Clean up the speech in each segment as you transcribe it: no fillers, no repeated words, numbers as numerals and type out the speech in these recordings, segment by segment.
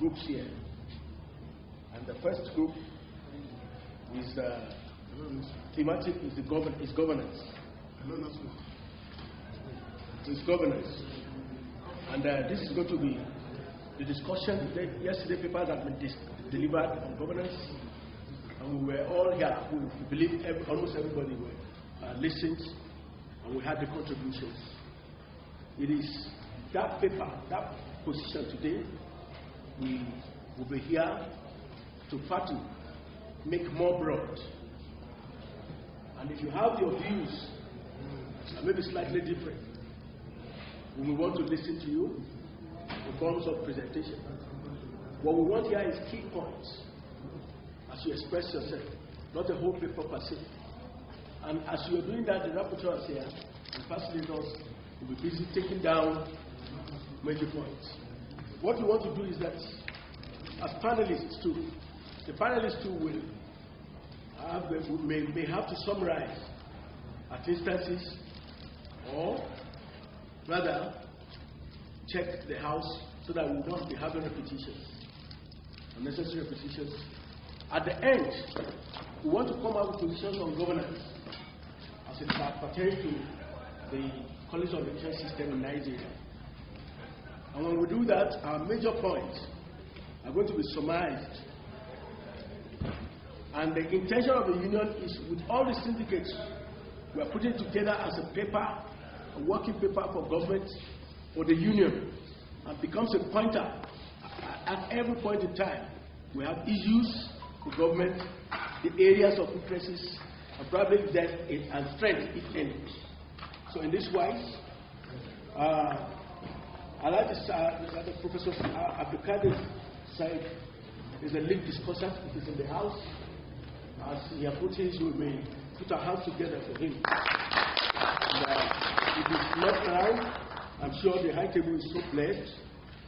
groups here. And the first group is thematic is governance. It's governance. And this is going to be the discussion. Yesterday papers have been delivered on governance. And we were all here. We believe almost everybody listened, and we had the contributions. It is that paper, that position today, we will be here to try to make more broad. And if you have your views, maybe slightly different, we want to listen to you in forms of presentation. What we want here is key points as you express yourself, not a whole paper per se. And as you are doing that, the rapporteurs here and facilitators will be busy taking down major points. What we want to do is that, as panelists too, the panelists too will have, may have to summarize at instances, or rather check the House so that we will not be having repetitions, unnecessary repetitions. At the end, we want to come up with positions on governance as it pertains to the College of Education system in Nigeria. And when we do that, our major points are going to be summarized. And the intention of the union is, with all the syndicates, we are putting together as a paper, a working paper for government, for the union, and becomes a pointer at every point in time. We have issues for government, the areas of interests, and probably depth and strength, if any. So in this wise, I like to start with Professor Abdulkadir Said is a lead discussion. It is in the House. As he has put his, we may put our hands together for him. And, if it's not now, I'm sure the high table is so blessed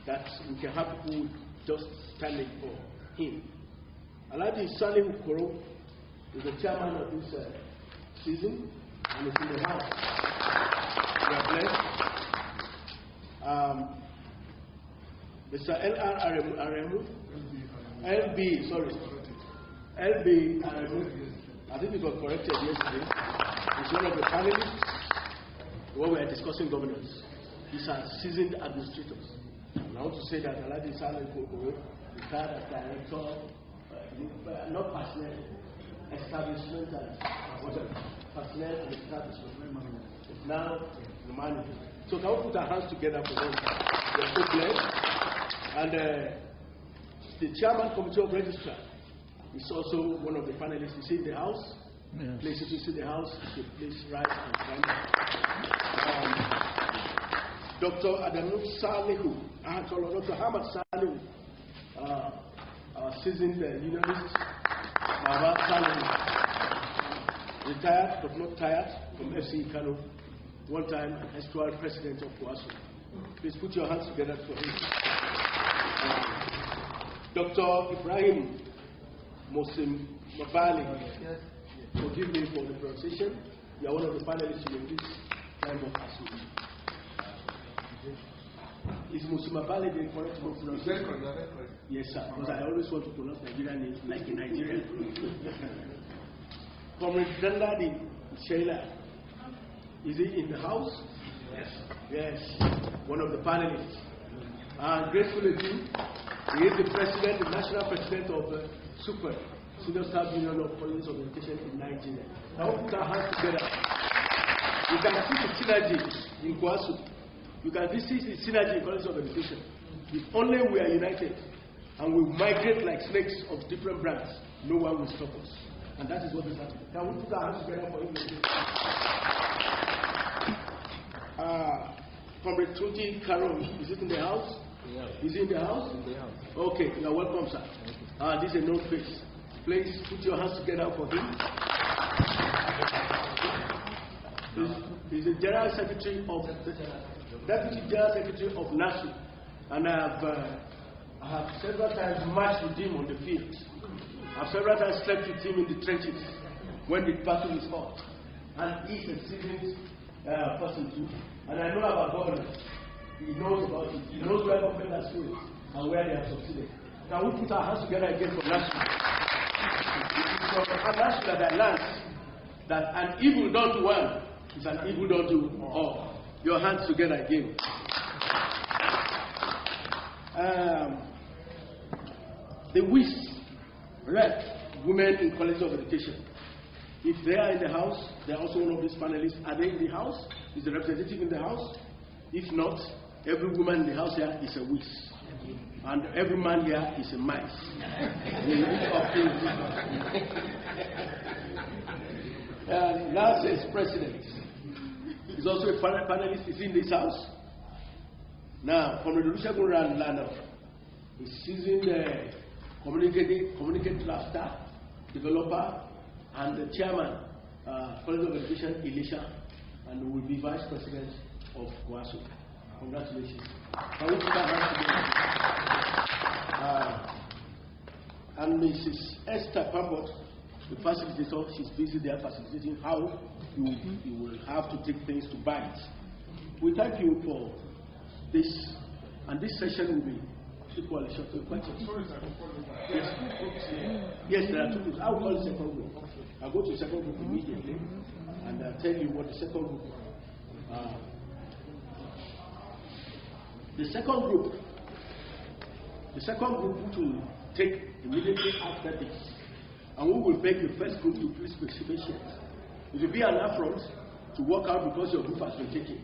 that we can have people just standing for him. Alhaji Salim Koro is the chairman of this season and is in the House. We are blessed. Mr. L.R. Aremu, LB, sorry. LB Aremu, I think it was corrected yesterday. He's one of the panelists when we are discussing governance. These are seasoned administrators. And I want to say that Alhaji Salim Koro, retired as director, not personnel, establishment and personnel and establishment. It's now the management. So can we put our hands together for them? We are so blessed. And the chairman committee of registrar is also one of the panelists. Is in the House. Yes. Places is in the House. Please rise and stand. Dr. Adamu Salihu, Dr. Hamad Salihu, our seasoned unionist, Baba Salihu, retired but not tired from FC Kano, one time an actual president of COEASU. Please put your hands together for him. Dr. Ibrahim Mosim Mabali, forgive me for the pronunciation. You are one of the panelists in this time of ASU. Is Mosim Mabali the correct pronunciation? Yes, sir, because I always want to pronounce Nigerian names like a Nigerian. Comrade Dandadi Sheila, is he in the House? Yes. Yes, one of the panelists. Gratefully too, he is the president, the national president of SUPER, Senior Staff Union of Colleges of Education in Nigeria. Now put our hands together. You can see the synergy in COEASU. You can see the synergy in Colleges of Education. If only we are united and we migrate like snakes of different brands, no one will stop us. And that is what is happening. Can we put our hands together for him? Comrade Tuti Karon, is it in the House? Yeah. Is he in the House? In the House. Okay, you are welcome, sir. This is a known face. Please put your hands together for him. He's the General Secretary of Deputy General Secretary of NASU, and I have several times marched with him on the field. I have several times slept with him in the trenches when the battle is hot. And he's a seasoned person too. And I know about governance. He knows about it. He knows where government has failed and where they have succeeded. Can we put our hands together again for Nasu? It is from Nasu that I learned that an evil done to one is an evil done to all. Your hands together again. The WIS, Rep, Women in College of Education. If they are in the house, they are also one of these panelists. Are they in the house? Is the representative in the house? If not, every woman in the house here is a WIS. And every man here is a mice. Last is president. He's also a panelist. Is in this house. Now, from the Olusegun Lana, he's using the communicate cluster developer and the chairman, College of Education, Elisha, and will be vice president of COEASU. Congratulations. Can we put our hands together? And Mrs. Esther Pambot, the facilitator, she's busy there facilitating how you will have to take things to bite. We thank you for this, and this session will be equally short. Yes, there are two groups. I will call the second group. I'll go to the second group immediately and tell you what the second group The second group which will take immediately after this, and we will beg the first group to please be patient. It will be an affront to walk out because your group has been taken.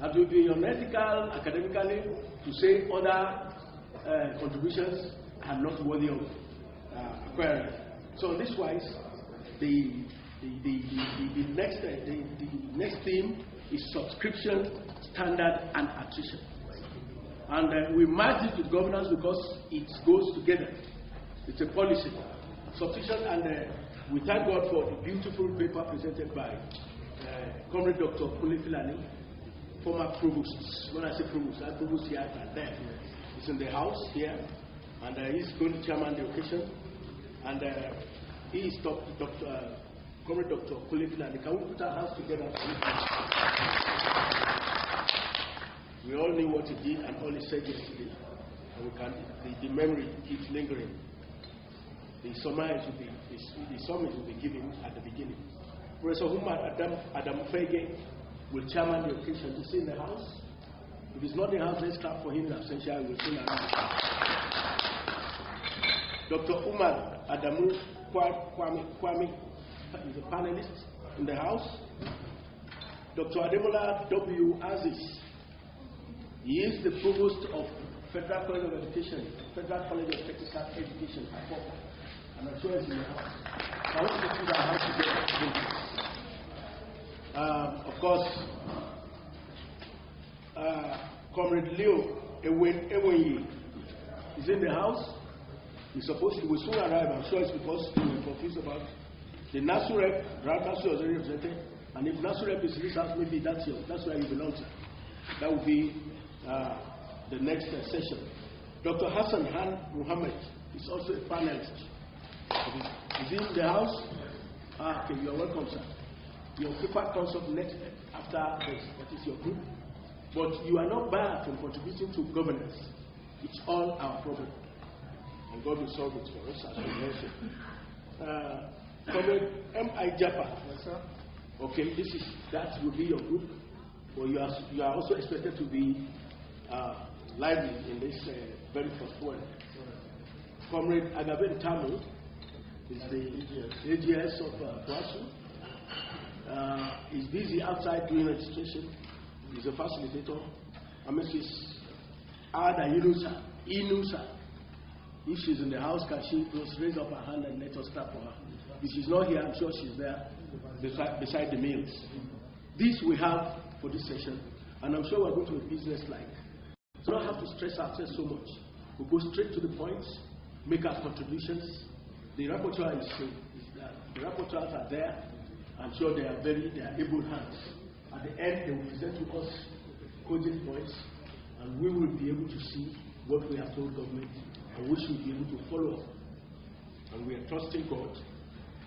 It will be unethical academically to say other contributions are not worthy of acquiring. So, this wise, the next theme is subscription, standard, and attrition. And we merge it with governance because it goes together. It's a policy. Subscription, and we thank God for the beautiful paper presented by Comrade Dr. Plenary, former provost. When I say provost, I provost here and there. He's in the house here, and he's going to chairman the occasion. And he is Comrade Dr. Plenary. Can we put our hands together? We all knew what he did and all he said yesterday, and we can. The memory keeps lingering. The summary will be given at the beginning. Professor Umar Adam Fege will chairman the occasion. Is he in the house? If he's not in the house, let's clap for him in absentia. We'll soon around. Dr. Umar Adamu Kwame is a panelist in the house. Dr. Ademola W. Aziz. He is the provost of Federal College of Education, Federal College of Technical Education, and I'm sure he's in the house. I want to put our hands together. Of course, Comrade Leo Ewenyi is in the house. He's supposed to will soon arrive. I'm sure it's because we were confused about the NASU rep. NASU was already represented, and if NASU rep is in this house, maybe that's where you belong to. That will be the next session. Dr. Hassan Han Muhammad is also a panelist. Is he in the house? Okay, you are welcome, sir. Your paper comes up next after this. That is your group. But you are not barred from contributing to governance. It's all our problem. And God will solve it for us as we mentioned. Comrade M.I. Japa. Yes, sir. Okay, that will be your group. But you are also expected to be lively in this very first one. Comrade Agaben Tamu is the AGS of COEASU. He's busy outside doing registration. He's a facilitator. And Mrs. Ada Inusa. If she's in the house, can she please raise up her hand and let us clap for her? If she's not here, I'm sure she's there beside the meals. This we have for this session, and I'm sure we're going to be business-like. So we don't have to stress ourselves so much. We go straight to the point, make our contributions. The rapporteurs are there. I'm sure they are able hands. At the end, they will present to us cogent points, and we will be able to see what we have told government, and we should be able to follow up. And we are trusting God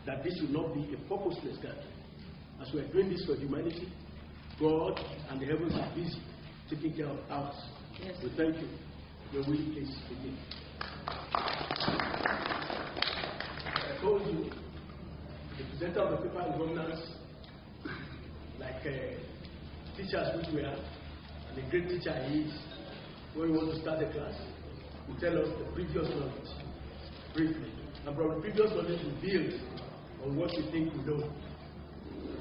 that this will not be a purposeless gathering. As we are doing this for humanity, God and the heavens are busy taking care of ours. Yes. We thank you. Your will, please begin. center of the paper is governance, like teachers which we are, and the great teacher he is. When we want to start a class, we tell us the previous knowledge, briefly. And from the previous knowledge, we build on what we think we know.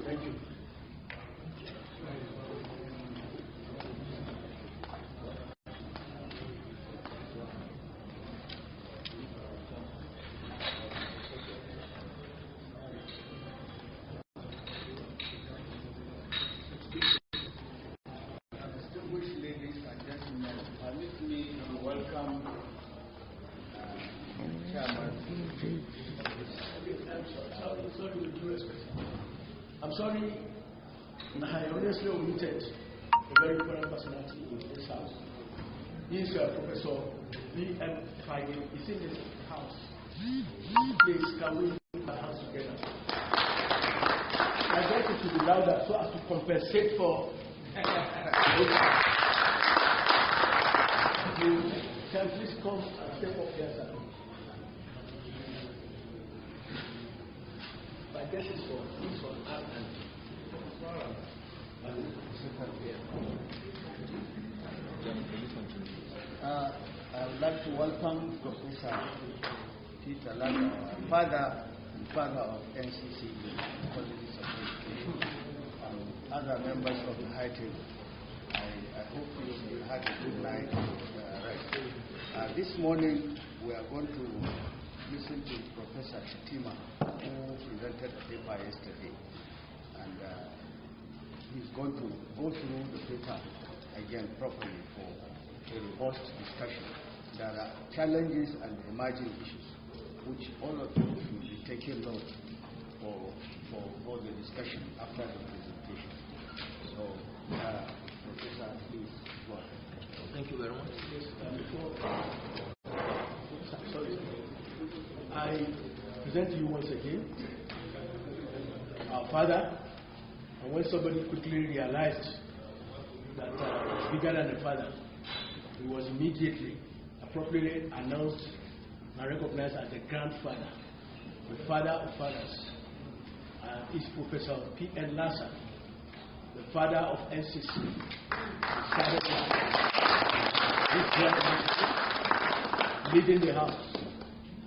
Thank you. I'm sorry, I honestly omitted a very important personality in this house. He is Professor V.M. Friday. He's in this house. Please, can we put our hands together? I want it to be louder so as to compensate for. You can please come and step up here, sir. I guess it's for this one and I would like to welcome Professor Peter Landa, father of Ncce, Colleges of Education, and other members of the high table. I hope you had a good night rest. This morning we are going to listen to Professor Chitima, who presented the paper yesterday, and he's going to go through the paper again properly for a robust discussion. There are challenges and emerging issues which all of you should be taking note for the discussion after the presentation. So, Professor, please go ahead. Thank you very much. Sorry. I present to you once again our father, and when somebody quickly realized that it's bigger than the father, he was immediately appropriately announced and recognized as the grandfather, the father of fathers. Is Professor P.N. Lassa, the father of Ncce. He's leading the house.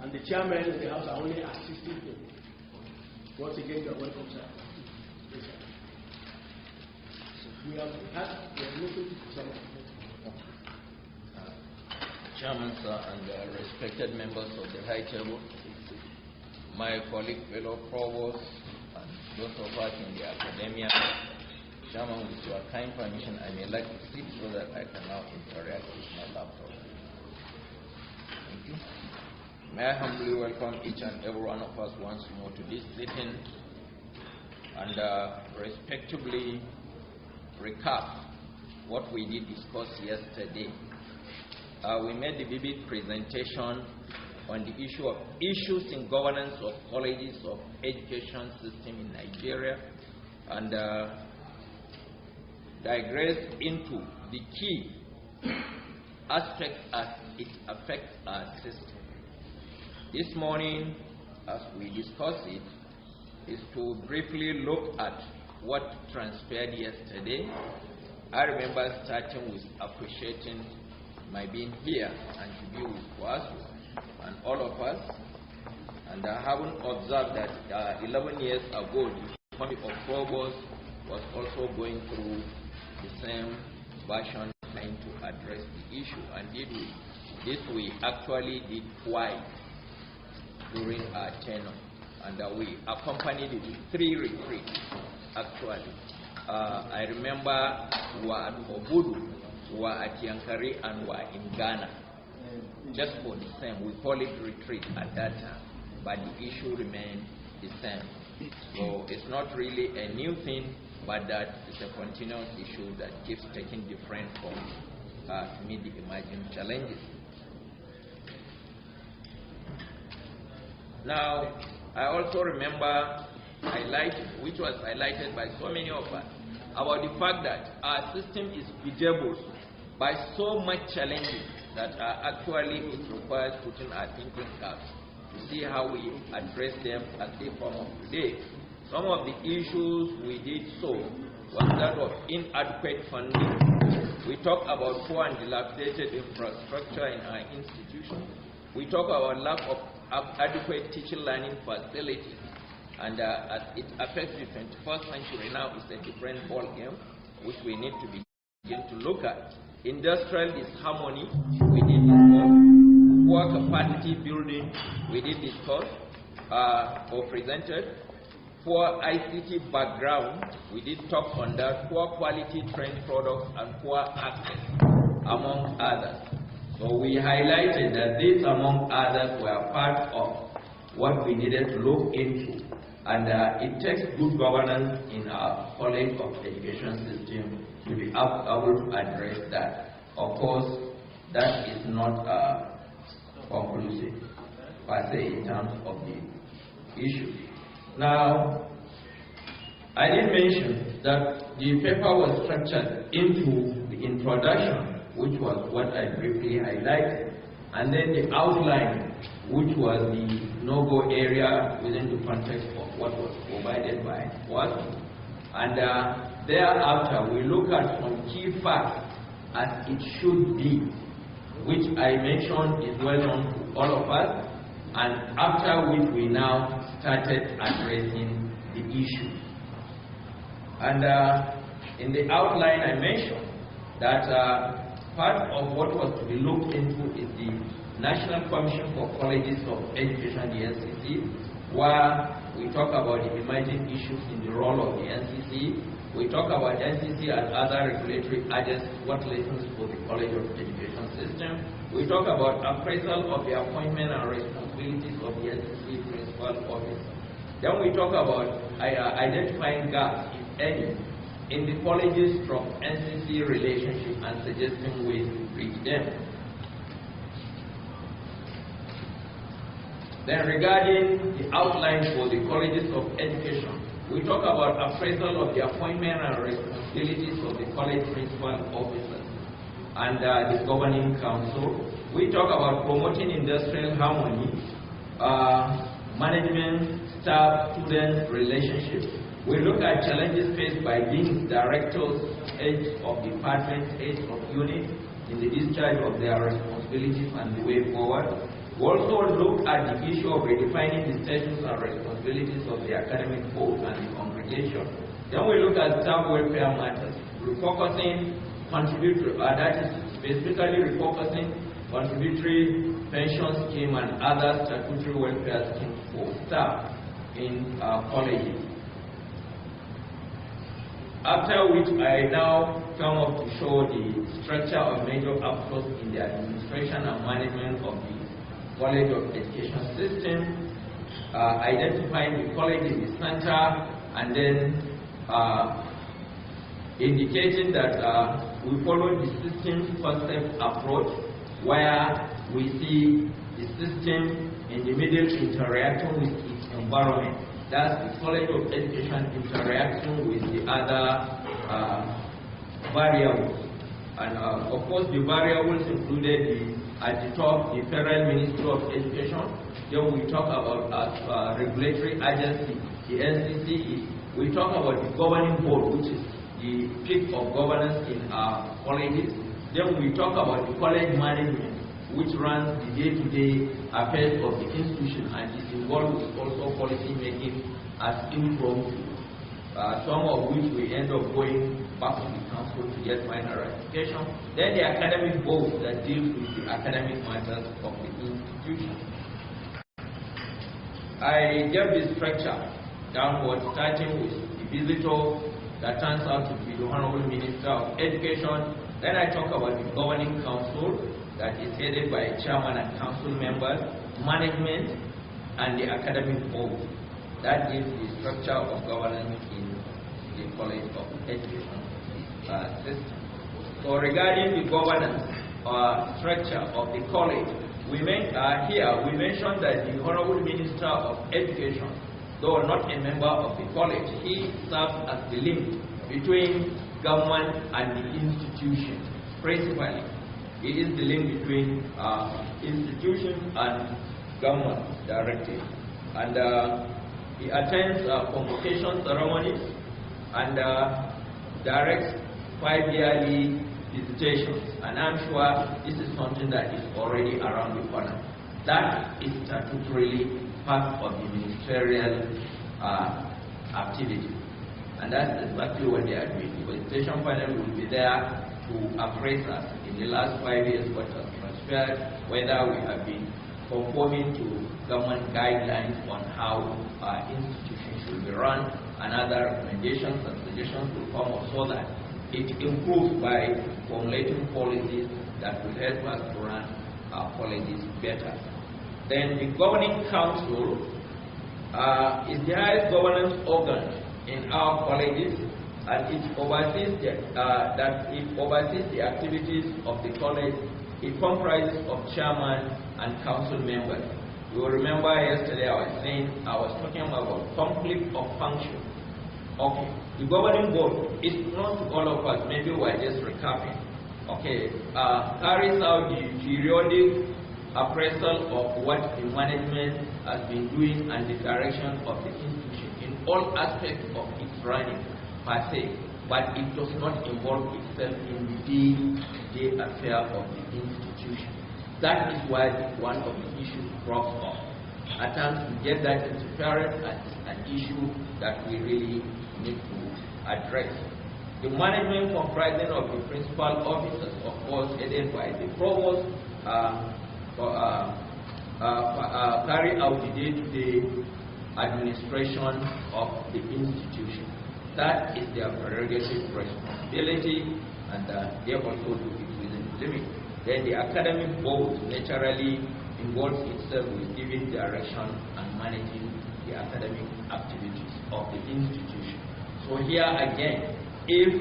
And the chairman of the house are only assisting him. Once again, you are welcome, sir. Yes, sir. We have listened to some. Chairman, sir, and respected members of the high table, my colleague, fellow provosts, and those of us in the academia. Chairman, with your kind permission, I may like to sit so that I can now interact with my laptop. Thank you. May I humbly welcome each and every one of us once more to this sitting and respectively recap what we did discuss yesterday. We made the vivid presentation on the issue of issues in governance of colleges of education system in Nigeria and digressed into the key aspects as it affects our system. This morning, as we discuss it, is to briefly look at what transpired yesterday. I remember starting with appreciating my being here and to be with COEASU and all of us, and I haven't observed that 11 years ago the Committee of Provost was also going through the same version trying to address the issue, and this we actually did twice during our tenure, and we accompanied it with 3 retreats actually. I remember we were at Obudu, we were at Yankari, and we were in Ghana. Just for the same, we call it retreat at that time, but the issue remained the same. So it's not really a new thing, but that it's a continuous issue that keeps taking different forms to meet the emerging challenges. Now, I also remember highlighted, which was highlighted by so many of us, about the fact that our system is bedeviled by so much challenges that actually it requires putting our thinking caps to see how we address them as they come up today. Some of the issues we did so was that of inadequate funding. We talk about poor and dilapidated infrastructure in our institutions. We talk about lack of adequate teaching learning facilities. And as it affects the 21st century now, it's a different ball game, which we need to begin to look at. Industrial disharmony, we did discuss. Poor capacity building, we did discuss or presented. Poor ICT background, we did talk on that. Poor quality trained products and poor access, among others. So we highlighted that these, among others, were part of what we needed to look into. And it takes good governance in our college of education system to be able to address that. Of course, that is not conclusive per se in terms of the issue. Now, I did mention that the paper was structured into the introduction, which was what I briefly highlighted, and then the outline, which was the no-go area within the context of what was provided by COEASU. And thereafter, we look at some key facts as it should be, which I mentioned is well known to all of us, and after which we now started addressing the issue. And in the outline I mentioned that part of what was to be looked into is the National Commission for Colleges of Education, the Ncce, where we talk about the emerging issues in the role of the Ncce. We talk about Ncce and other regulatory agencies, what lessons for the College of Education system. We talk about appraisal of the appointment and responsibilities of the Ncce principal officer. Then we talk about identifying gaps, if any, in the colleges from Ncce relationship and suggesting ways to bridge them. Then regarding the outline for the colleges of education, we talk about appraisal of the appointment and responsibilities of the college principal officers and the governing council. We talk about promoting industrial harmony, management, staff, student relationships. We look at challenges faced by deans, directors, heads of departments, heads of units in the discharge of their responsibilities and the way forward. We also look at the issue of redefining the status and responsibilities of the academic board and the congregation. Then we look at staff welfare matters, refocusing contributory, that is specifically refocusing contributory pension scheme and other statutory welfare schemes for staff in colleges. After which I now come up to show the structure of major actors in the administration and management of the College of Education system, identifying the college in the center, and then indicating that we follow the system concept approach, where we see the system in the middle interacting with its environment. That's the College of Education interaction with the other variables. And of course, the variables included at the top, the Federal Ministry of Education. Then we talk about regulatory agency, the Ncce. We talk about the governing board, which is the peak of governance in our colleges. Then we talk about the college management, which runs the day-to-day affairs of the institution and is involved with also policy making as impromptu. Some of which we end up going back to the council to get final ratification. Then the academic board that deals with the academic matters of the institution. I gave this structure downward, starting with the visitor that turns out to be the Honorable Minister of Education. Then I talk about the governing council that is headed by chairman and council members, management, and the academic board. That gives the structure of governance in the College of Education system. So regarding the governance structure of the college, we mentioned that the Honorable Minister of Education, though not a member of the college, he serves as the link between government and the institution. Principally, he is the link between institutions and government directly. And He attends convocation ceremonies and directs 5-yearly visitations. And I'm sure this is something that is already around the corner. That is statutorily part of the ministerial activity. And that's exactly what they are doing. The visitation panel will be there to appraise us in the last 5 years what has transpired, whether we have been conforming to government guidelines on how our institutions should be run, and other recommendations and suggestions will come up so that it improves by formulating policies that will help us to run our colleges better. Then the governing council is the highest governance organ in our colleges, and it oversees the activities of the college. It comprises of chairman and council members. You will remember yesterday I was talking about conflict of function. Okay, the governing board is known to all of us. Maybe we're just recapping. Okay, carries out the periodic appraisal of what the management has been doing and the direction of the institution in all aspects of its running per se, but it does not involve itself in the day-to-day affair of the institution. That is why one of the issues crops up. At times we get that interference as an issue that we really need to address. The management comprising of the principal officers, of course, headed by the provost, carry out the day-to-day administration of the institution. That is their prerogative responsibility, and they also do it within the limit. Then the academic board naturally involves itself with giving direction and managing the academic activities of the institution. So here again, if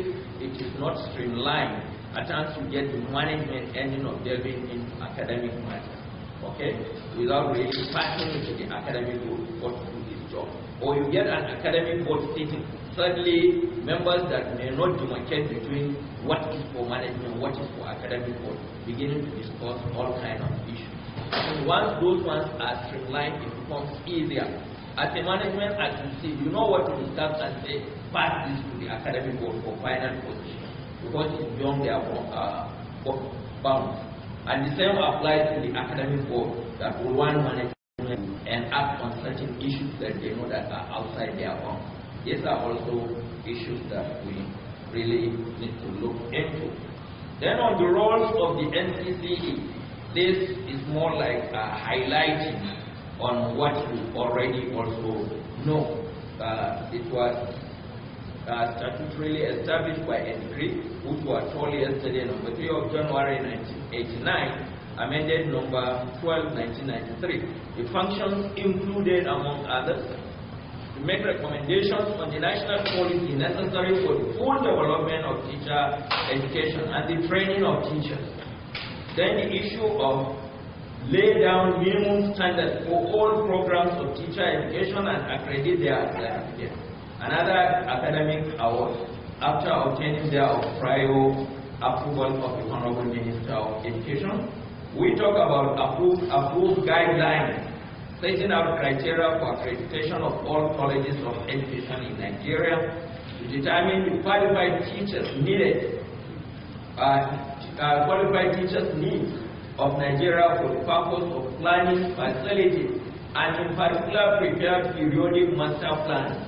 it is not streamlined, at times you get the management ending up delving into academic matters, okay, without really passing it to the academic board to do this job. Or you get an academic board sitting, suddenly members that may not demarcate between what is for management, what is for academic board, beginning to discuss all kinds of issues. And once those ones are streamlined, it becomes easier. As a management, as you see, you know what to discuss and say, pass this to the academic board for final position, because it's beyond their bounds. And the same applies to the academic board that will want management and act on certain issues that they know that are outside their bounds. These are also issues that we really need to look into. Then on the roles of the Ncce, this is more like highlighting on what you already also know. It was statutorily established by a decree, which was told yesterday, number 3 of January 1989, amended number 12, 1993. The functions included, among others, to make recommendations on the national policy necessary for the full development of teacher education and the training of teachers. Then the issue of lay down minimum standards for all programs of teacher education and accredit their certificates. Another academic award after obtaining their prior approval of the Honorable Minister of Education. We talk about approved guidelines setting out criteria for accreditation of all colleges of education in Nigeria to determine the qualified teachers needed, qualified teachers needs of Nigeria for the purpose of planning, facilities, and in particular prepare periodic master plans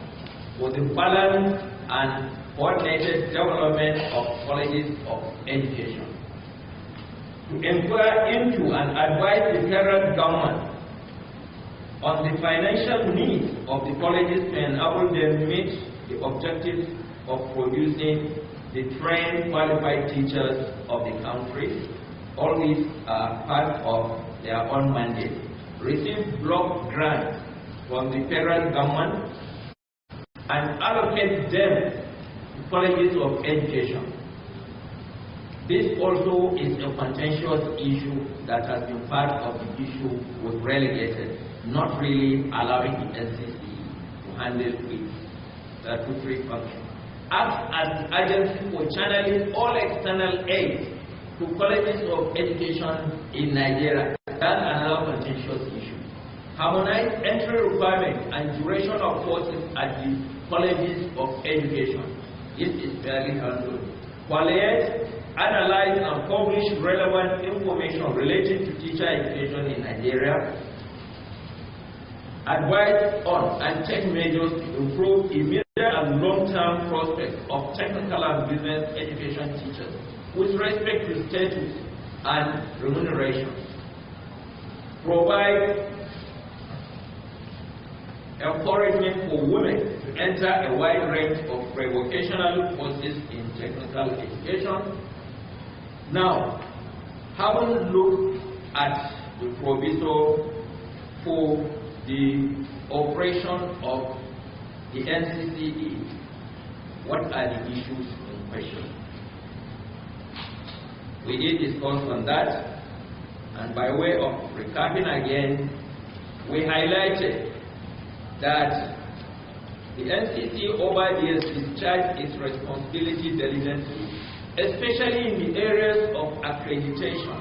for the balanced and coordinated development of colleges of education. To inquire into and advise the federal government on the financial needs of the colleges to enable them meet the objectives of producing the trained qualified teachers of the country. All these are part of their own mandate. Receive block grants from the federal government and allocate them to colleges of education. This also is a contentious issue that has been part of the issue with relegated, not really allowing the Ncce to handle its statutory function. Act as the agency for channeling all external aid to colleges of education in Nigeria. That's another contentious issue. harmonize entry requirements and duration of courses at the colleges of education. This is fairly handled. Collate, analyze and publish relevant information related to teacher education in Nigeria. Advise on and take measures to improve immediate and long-term prospects of technical and business education teachers with respect to status and remuneration. Provide encouragement for women to enter a wide range of pre-vocational courses in technical education. Now, having looked at the proviso for the operation of the Ncce, what are the issues in question? We did discuss on that, and by way of recapping again, we highlighted that the Ncce over the years discharged its responsibility diligently, especially in the areas of accreditation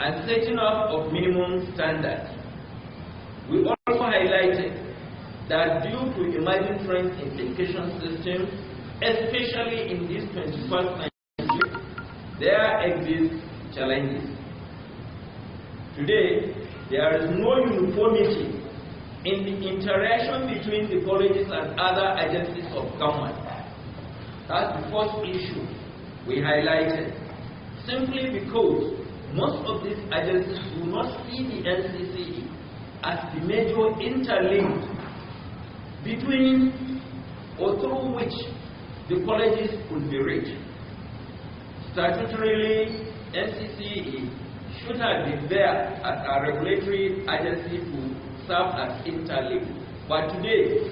and setting up of minimum standards. We also highlighted that due to emerging trends in education systems, especially in this 21st century, there exist challenges. Today, there is no uniformity in the interaction between the colleges and other agencies of government. That's the first issue we highlighted, simply because most of these agencies do not see the Ncce as the major interlink between or through which the colleges could be reached. Statutorily, Ncce should have been there as a regulatory agency to serve as interlink. But today,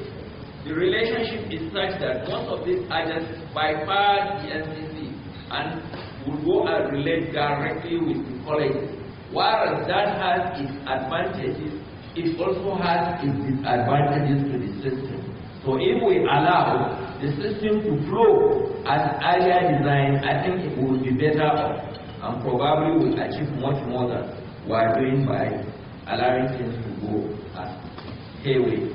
the relationship is such that most of these agencies bypass the Ncce and will go and relate directly with the colleges. Whereas that has its advantages, it also has its disadvantages to the system. So if we allow the system to flow as earlier designed, I think it will be better off and probably will achieve much more than we are doing by allowing things to go as hayway.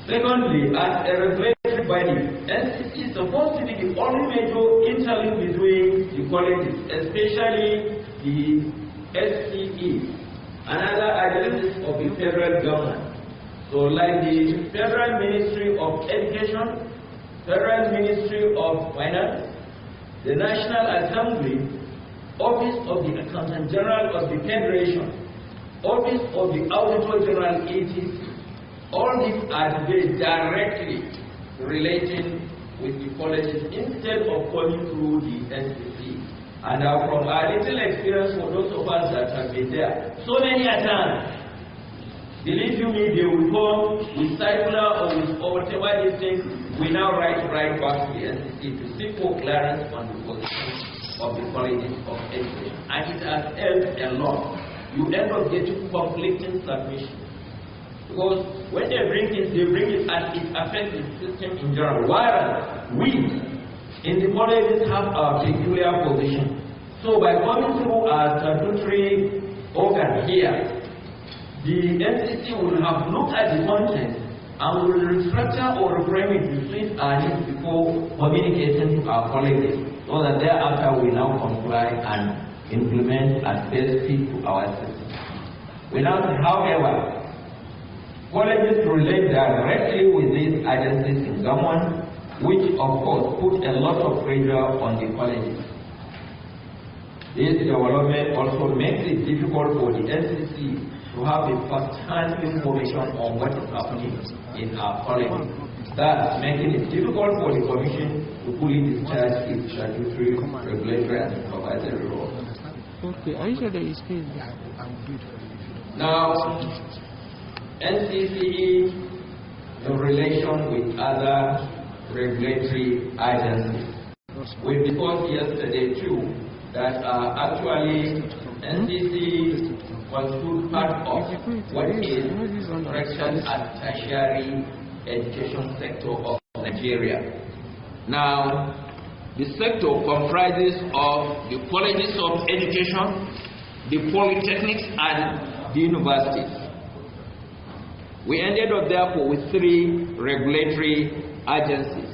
Secondly, as a regulatory body, Ncce is supposed to be the only major interlink between the colleges, especially the SCE and other agencies of the federal government. So like the Federal Ministry of Education, Federal Ministry of Finance, the National Assembly, Office of the Accountant General of the Federation, Office of the Auditor General, etc. All these are directly relating with the colleges instead of coming through the Ncce. And from our little experience for those of us that have been there, so many times, believe you me, they will come with circular or whatever they think, we now write right back to the Ncce to seek for clearance on the position of the colleges of education. And it has helped a lot. You end up getting conflicting submissions. Because when they bring it and it affects the system in general. Whereas we in the colleges have our peculiar position. So by coming through our statutory organ here, the Ncce will have looked at the content and will restructure or reframe it to suit our needs before communicating to our colleges, so that thereafter we now comply and implement and best fit to our system. Without, however, colleges relate directly with these agencies in government, which of course put a lot of pressure on the colleges. This development also makes it difficult for the Ncce to have a first-hand information on what is happening in our colleges, thus making it difficult for the Commission to fully discharge its statutory, regulatory, and supervisory role. Okay, are you sure there is space? Now, Ncce in relation with other regulatory agencies. We discussed yesterday too that actually Ncce was part of what is referred as tertiary education sector of Nigeria. Now, the sector comprises of the colleges of education, the polytechnics, and the universities. We ended up therefore with 3 regulatory agencies.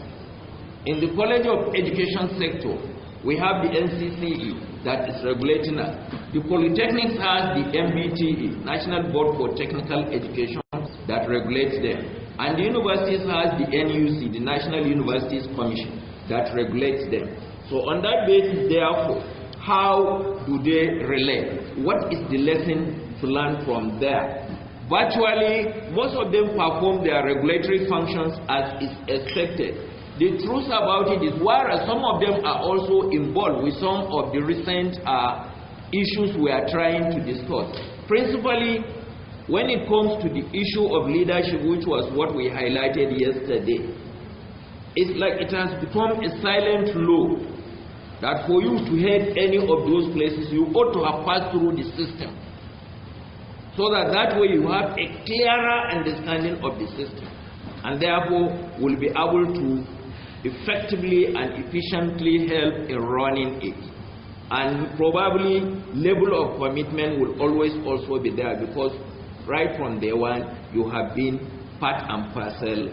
In the College of Education sector, we have the Ncce that is regulating us. The Polytechnics has the MBTE, National Board for Technical Education, that regulates them. And the universities has the Nuc, the National Universities Commission, that regulates them. So on that basis, therefore, how do they relate? What is the lesson to learn from there? Virtually, most of them perform their regulatory functions as is expected. The truth about it is, whereas some of them are also involved with some of the recent issues we are trying to discuss. Principally, when it comes to the issue of leadership, which was what we highlighted yesterday, it's like it has become a silent law that for you to head any of those places, you ought to have passed through the system, so that way you have a clearer understanding of the system, and therefore will be able to effectively and efficiently help in running it. And probably level of commitment will always also be there, because right from day one you have been part and parcel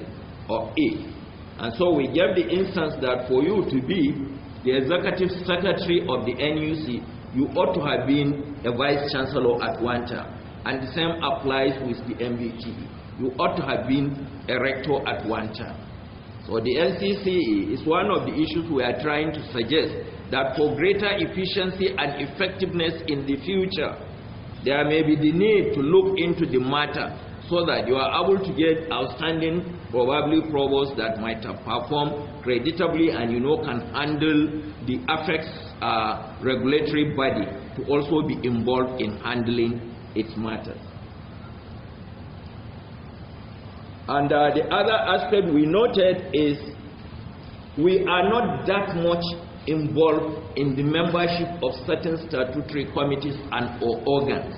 of it. And so we gave the instance that for you to be the executive secretary of the NUC, you ought to have been a vice chancellor at one time. And the same applies with the MBTE. You ought to have been a rector at one time. So the Ncce is one of the issues we are trying to suggest, that for greater efficiency and effectiveness in the future, there may be the need to look into the matter, so that you are able to get outstanding, probably provosts that might have performed creditably and can handle the affects regulatory body to also be involved in handling its matters. And the other aspect we noted is we are not that much involved in the membership of certain statutory committees and or organs.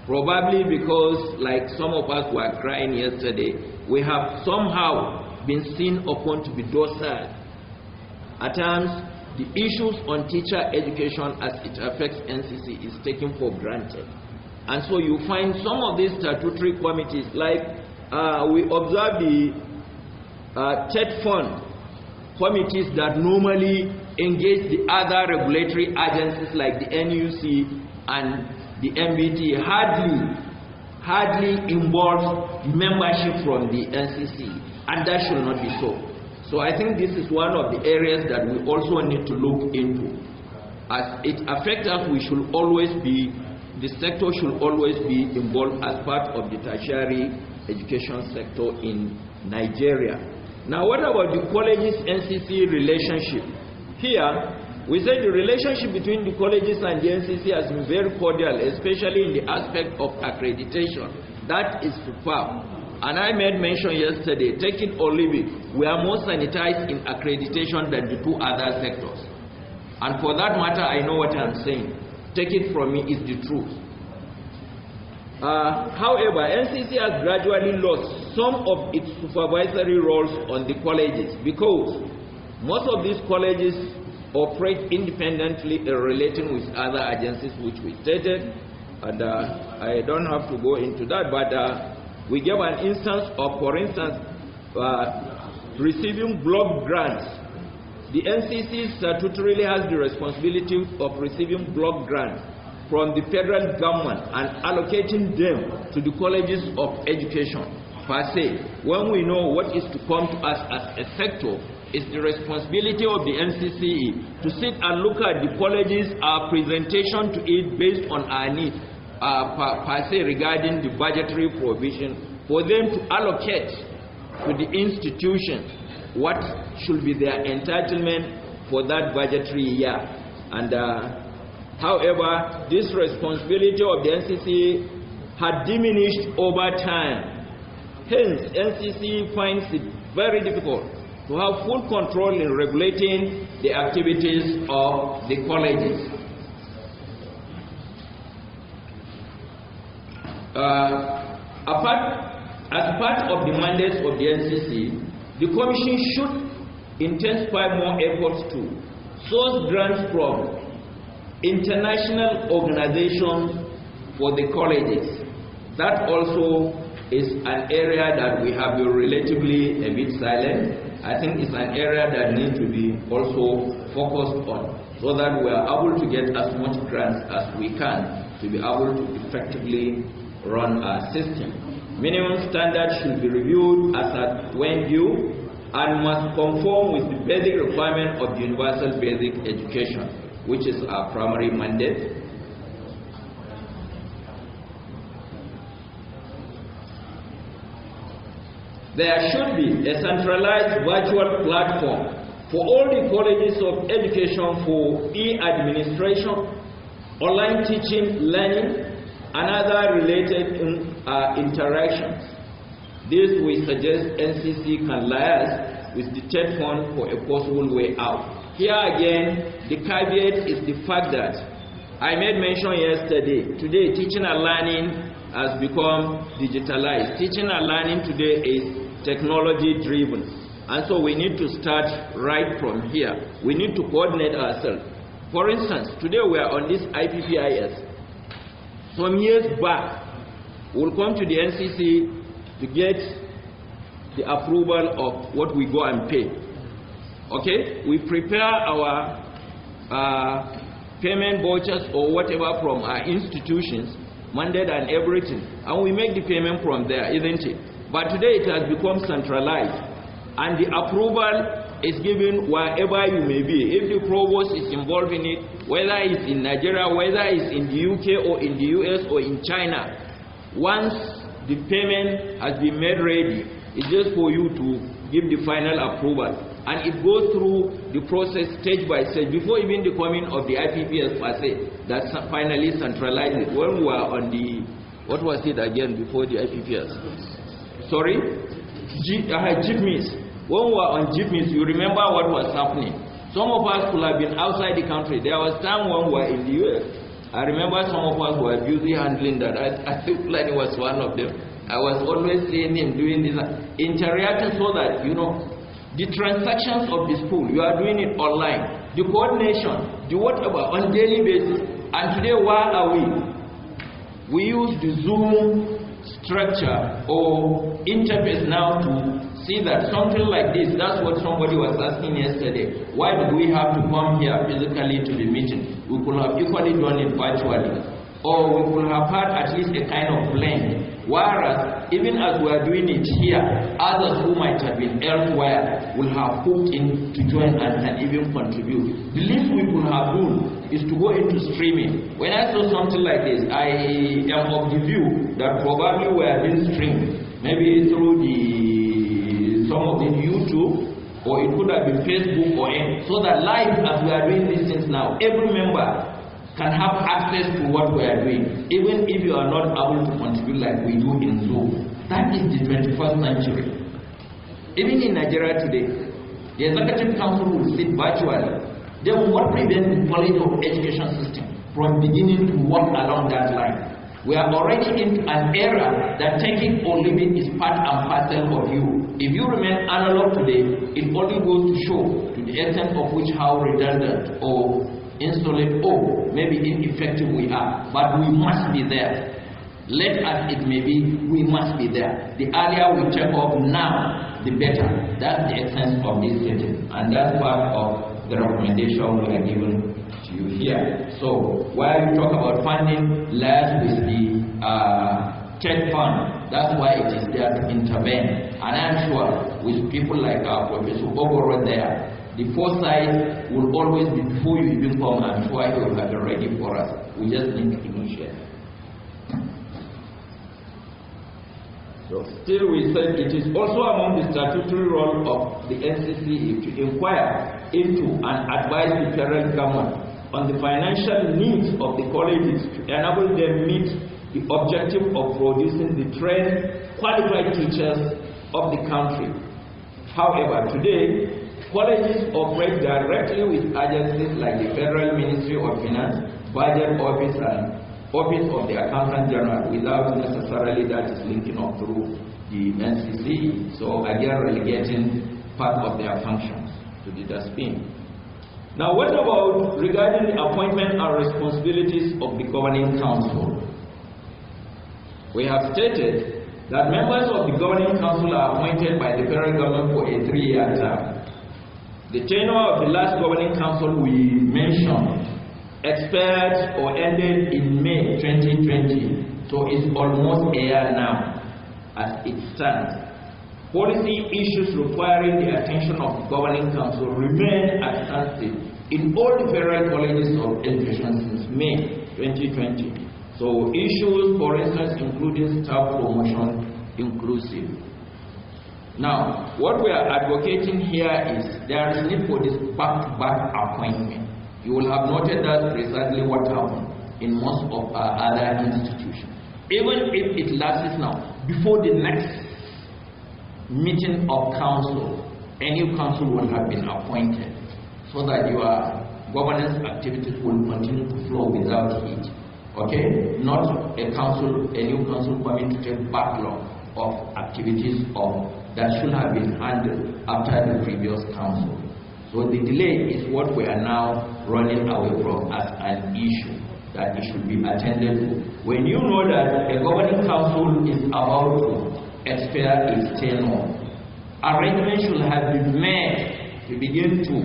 Probably because, like some of us were crying yesterday, we have somehow been seen upon to be docile. At times, the issues on teacher education as it affects Ncce is taken for granted. And so you find some of these statutory committees, like we observe the TED fund committees that normally engage the other regulatory agencies like the NUC and the MBT, hardly involves membership from the Ncce, and that should not be so. So I think this is one of the areas that we also need to look into. As it affects us, the sector should always be involved as part of the tertiary education sector in Nigeria. Now, what about the colleges Ncce relationship? Here, we said the relationship between the colleges and the Ncce has been very cordial, especially in the aspect of accreditation. That is superb. And I made mention yesterday, take it or leave it, we are more sanitized in accreditation than the 2 other sectors. And for that matter, I know what I'm saying. Take it from me, it's the truth. However, Ncce has gradually lost some of its supervisory roles on the colleges, because most of these colleges operate independently in relating with other agencies, which we stated, and I don't have to go into that, but we gave an instance of, for instance, receiving block grants. The Ncce statutorily has the responsibility of receiving block grants from the federal government and allocating them to the colleges of education per se. When we know what is to come to us as a sector, it's the responsibility of the Ncce to sit and look at the colleges' presentation to it based on our needs per se regarding the budgetary provision, for them to allocate to the institutions what should be their entitlement for that budgetary year. And however, this responsibility of the Ncce had diminished over time. Hence, Ncce finds it very difficult to have full control in regulating the activities of the colleges. As part of the mandates of the Ncce, the Commission should intensify more efforts to source grants from international organizations for the colleges. That also is an area that we have been relatively a bit silent. I think it's an area that needs to be also focused on, so that we are able to get as much grants as we can to be able to effectively run our system. Minimum standards should be reviewed as at when due and must conform with the basic requirement of the universal basic education, which is our primary mandate. There should be a centralized virtual platform for all the colleges of education for e-administration, online teaching, learning, and other related interactions. This we suggest Ncce can liaise with the TED Fund for a possible way out. Here again, the caveat is the fact that I made mention yesterday, today teaching and learning has become digitalized. Teaching and learning today is technology driven, and so we need to start right from here. We need to coordinate ourselves. For instance, today we are on this IPPIS. Some years back, we'll come to the Ncce to get the approval of what we go and pay. Okay? We prepare our payment vouchers or whatever from our institutions, mandate and everything, and we make the payment from there, isn't it? But today it has become centralized, and the approval is given wherever you may be. If the provost is involved in it, whether it's in Nigeria, whether it's in the UK or in the US or in China, once the payment has been made ready, it's just for you to give the final approval. And it goes through the process stage by stage before even the coming of the IPPS per se, that finally centralized it. When we were on the, what was it again before the IPPS? Sorry? GIPMIS. When we were on GIPMIS, you remember what was happening. Some of us could have been outside the country. There was time when we were in the US. I remember some of us were busy handling that. I think Plenary was one of them. I was always seeing him doing this, interacting so that, you know, the transactions of the school, you are doing it online. The coordination, the whatever, on daily basis. And today, where are we? We use the Zoom structure or interface now to see that something like this, that's what somebody was asking yesterday. Why do we have to come here physically to the meeting? We could have equally done it virtually. Or we could have had at least a kind of blend. Whereas, even as we are doing it here, others who might have been elsewhere will have hooked in to join us and even contribute. The least we could have done is to go into streaming. When I saw something like this, I am of the view that probably we are being streamed, maybe through some of the YouTube, or it could have been Facebook or any, so that live as we are doing these things now, every member can have access to what we are doing, even if you are not able to contribute like we do in Zoom. That is the 21st century. Even in Nigeria today, the Executive Council will sit virtually. Then what prevents the quality of education system from beginning to work along that line? We are already into an era that taking or leaving is part and parcel of you. If you remain analog today, it only goes to show to the extent of which how redundant or insolent or maybe ineffective we are. But we must be there. Let as it may be, we must be there. The earlier we take off now, the better. That's the essence of this setting. And that's part of the recommendation we are given to you here. So while we talk about funding, lies with the TED Fund. That's why it is there to intervene. And I'm sure with people like our Professor Oboro there, the foresight will always be before you even come. I'm sure he will have it ready for us. We just need to initiate. So still we said it is also among the statutory role of the Ncce to inquire into and advise the federal government on the financial needs of the colleges to enable them meet the objective of producing the trained, qualified teachers of the country. However, today, colleges operate directly with agencies like the Federal Ministry of Finance, Budget Office, and Office of the Accountant General without necessarily that is linking up through the Ncce. So again, relegating part of their functions to the dustbin. Now, what about regarding the appointment and responsibilities of the governing council? We have stated that members of the governing council are appointed by the federal government for a 3-year term. The tenure of the last governing council we mentioned expired or ended in May 2020, so it's almost a year now as it stands. Policy issues requiring the attention of the governing council remain at standstill in all the federal colleges of education since May 2020. So issues, for instance, including staff promotion inclusive. Now, what we are advocating here is there is need for this back-to-back appointment. You will have noted that precisely what happened in most of our other institutions. Even if it lasts now, before the next meeting of council, a new council will have been appointed so that your governance activities will continue to flow without heat. Okay? Not a new council coming to take backlog of activities that should have been handled after the previous council. So the delay is what we are now running away from as an issue that it should be attended to. When you know that a governing council is about to expire its tenure, arrangements should have been made to begin to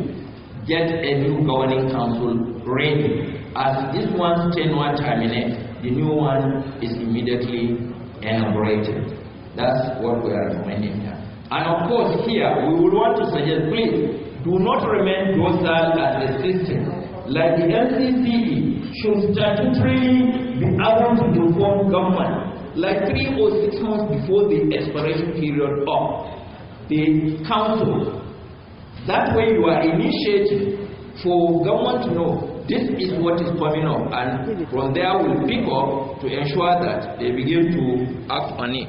get a new governing council ready. As this one's tenure terminates, the new one is immediately inaugurated. That's what we are recommending here. And of course, here we would want to suggest, please do not remain docile as a system. Like the Ncce should statutorily be able to inform government like 3 or 6 months before the expiration period of the council. That way you are initiating for government to know this is what is coming up, and from there we'll pick up to ensure that they begin to act on it.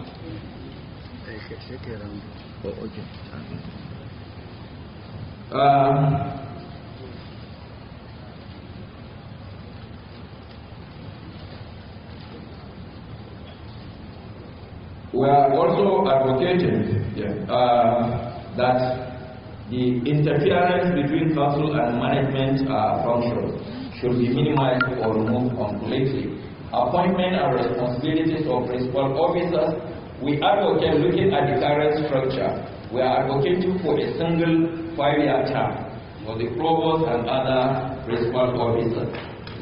We are also advocating that the interference between council and management functions should be minimized or removed completely. Appointment and responsibilities of principal officers, we advocate looking at the current structure. We are advocating for a single 5-year term for the provost and other principal officers,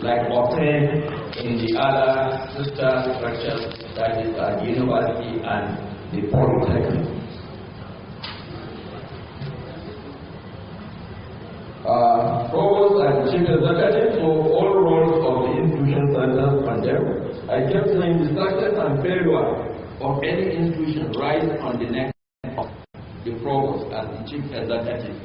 like obtained in the other sister structures, that is at the university and the polytechnic. Provost and chief executive, so all roles of the institution centers condemned. I kept saying the success and failure of any institution rise on the neck of the provost and the chief executive.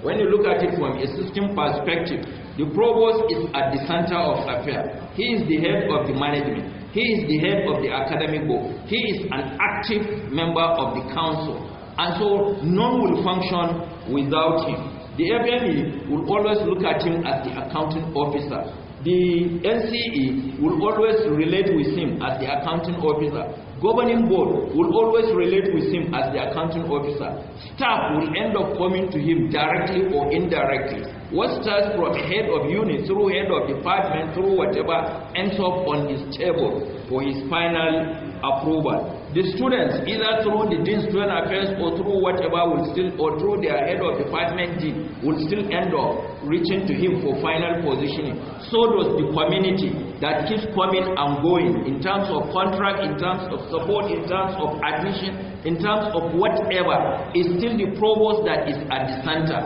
When you look at it from a system perspective, the provost is at the center of affairs. He is the head of the management. He is the head of the academic board. He is an active member of the council. And so none will function without him. The FME will always look at him as the accounting officer. The Ncce will always relate with him as the accounting officer. Governing board will always relate with him as the accounting officer. Staff will end up coming to him directly or indirectly. What starts from head of unit, through head of department, through whatever, ends up on his table for his final approval. The students, either through the Dean Student Affairs or through whatever, will still, or through their head of department dean, will still end up reaching to him for final positioning. So does the community that keeps coming and going in terms of contract, in terms of support, in terms of admission, in terms of whatever, is still the provost that is at the center.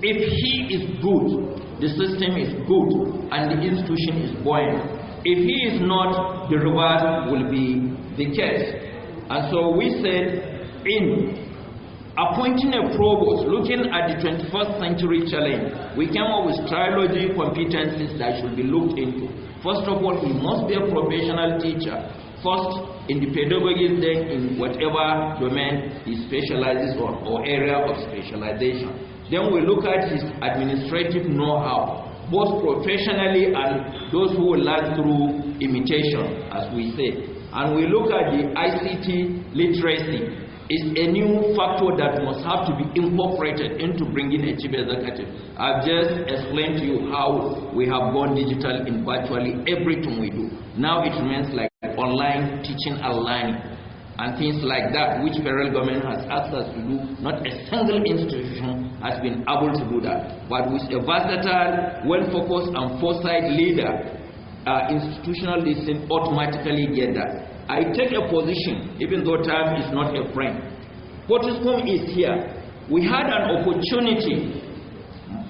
If he is good, the system is good and the institution is buoyant. If he is not, the reverse will be the case. And so we said, in appointing a provost, looking at the 21st century challenge, we came up with trilogy competencies that should be looked into. First of all, he must be a professional teacher. First, in the pedagogy, then in whatever domain he specializes on or area of specialization. Then we look at his administrative know-how, both professionally and those who will learn through imitation, as we say. And we look at the ICT literacy. It's a new factor that must have to be incorporated into bringing a chief executive. I've just explained to you how we have gone digital in virtually everything we do. Now it remains like online teaching and learning. and things like that, which federal government has asked us to do. Not a single institution has been able to do that. But with a versatile, well-focused and foresight leader, institutional listening automatically get that. I take a position, even though time is not a friend. Fortiscom is here. We had an opportunity,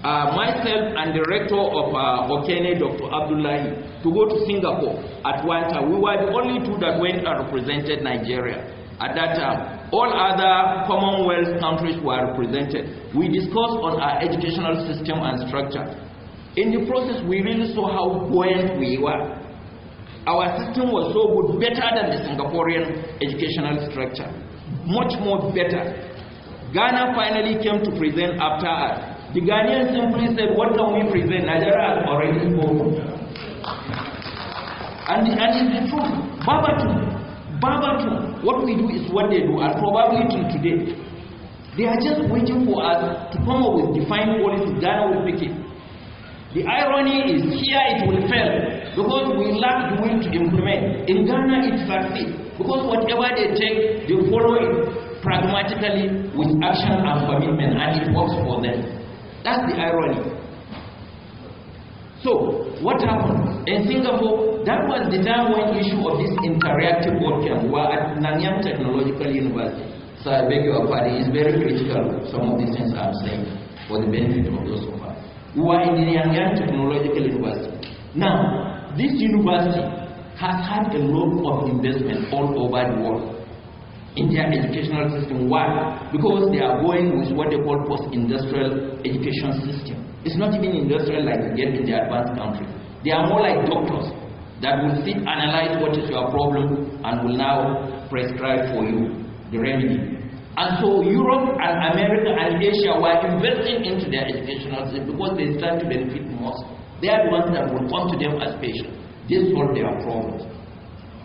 myself and director of Okene, Dr. Abdullahi, to go to Singapore at one time. We were the only two that went and represented Nigeria at that time. All other Commonwealth countries were represented. We discussed on our educational system and structure. In the process, we really saw how buoyant we were. Our system was so good, better than the Singaporean educational structure. Much more better. Ghana finally came to present after us. The Ghanaians simply said, what can we present? Nigeria has already spoken. And it's the truth. Babatu, what we do is what they do, and probably till today. They are just waiting for us to come up with defined policies. Ghana will pick it. The irony is here it will fail because we lack the will to implement. In Ghana it succeeds because whatever they take, they follow it pragmatically with action and commitment, and it works for them. That's the irony. So, what happened? In Singapore, that was the time when issue of this interactive board came. We were at Nanyang Technological University. So I beg your pardon, it's very critical, some of these things I'm saying, for the benefit of those of us. We were in the Nanyang Technological University. Now, this university has had a lot of investment all over the world in their educational system. Why? Because they are going with what they call post-industrial education system. It's not even industrial like you get in the advanced country. They are more like doctors that will sit, analyze what is your problem, and will now prescribe for you the remedy. And so Europe and America and Asia were investing into their educational system because they stand to benefit most. They are the ones that will come to them as patients. They solve their problems.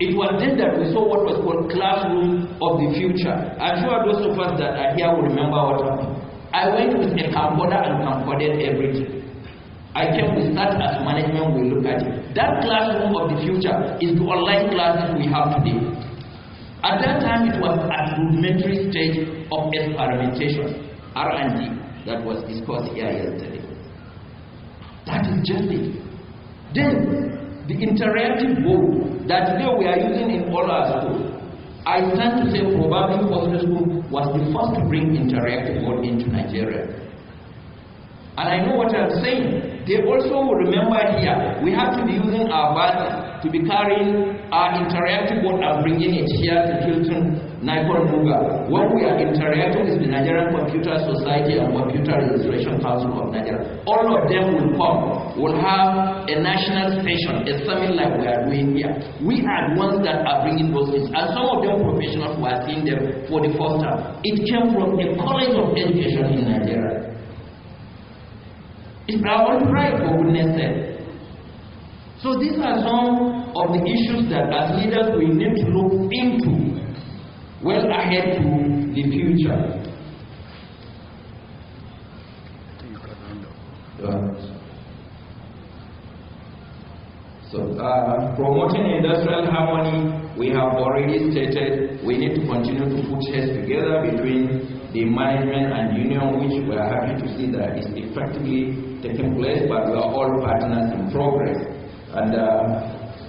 It was then that we saw what was called classroom of the future. I'm sure those of us that are here will remember what happened. I went with a camcorder and camcorded everything. I came with that as management, we look at it. That classroom of the future is the online classes we have today. At that time, it was at rudimentary stage of experimentation, R&D, that was discussed here yesterday. That is just it. Then, the interactive board that today we are using in all our schools, I stand to say probably Fortiscom was the first to bring interactive board into Nigeria. And I know what I'm saying. They also will remember here, we have to be using our buses to be carrying our interactive board and bringing it here to Hilton, Nikon, Muga. When we are interacting with the Nigerian Computer Society and Computer Registration Council of Nigeria, all of them will come, will have a national station, a summit like we are doing here. We are the ones that are bringing those things. And some of them professionals who are seeing them for the first time. It came from a college of education in Nigeria. It's our own pride, for goodness sake. So these are some of the issues that as leaders we need to look into well ahead to the future. Promoting industrial harmony, we have already stated we need to continue to put heads together between the management and union, which we are happy to see that is effectively taking place, but we are all partners in progress. And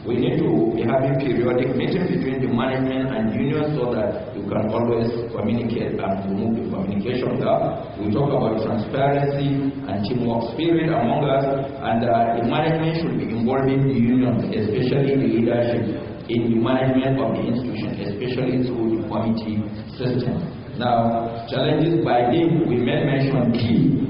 we need to be having periodic meetings between the management and union so that you can always communicate and remove the communication gap. We talk about transparency and teamwork spirit among us, and the management should be involving the union, especially the leadership, in the management of the institution, especially through the committee system. Now, challenges by them, we may mention key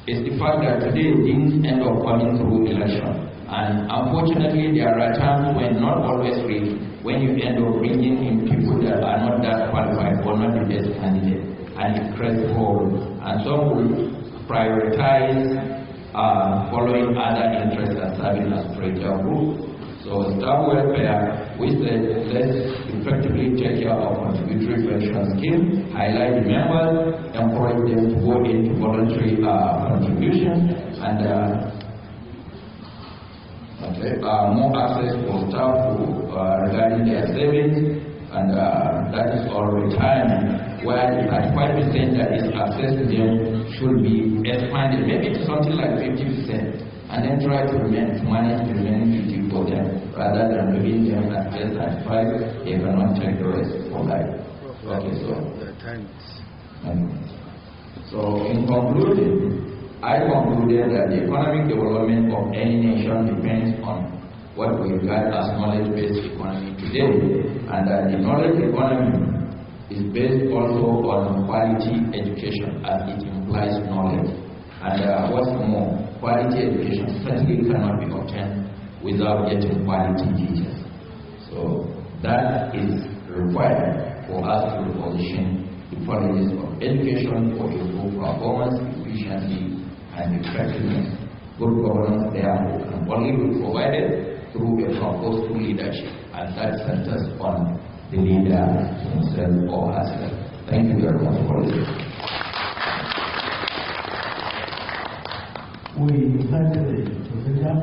is the fact that today things end up coming through election. And unfortunately, there are times when not always ready, when you end up bringing in people that are not that qualified or not the best candidate, and it creates problems. And some will prioritize following other interests and serving as traitor group. So staff welfare, we said let's effectively take care of contributory pension scheme, highlight the members, encourage them to go into voluntary contribution, and more access for staff regarding their savings, and that is all retirement, where at 5% that is access to them should be expanded, maybe to something like 50%, and then try to manage the remaining 50 for them, rather than giving them at less than 5, they cannot take the rest for life. Okay, so in conclusion, I concluded that the economic development of any nation depends on what we regard as knowledge-based economy today, and that the knowledge economy is based also on quality education, as it implies knowledge. And what's more, quality education certainly cannot be obtained without getting quality teachers. So that is required for us to reposition the policies of education for improved performance, efficiency, and effectiveness. Good governance therefore can only be provided through a purposeful leadership, and that centers on the leader himself or herself. Thank you very much for listening. We invited the professor,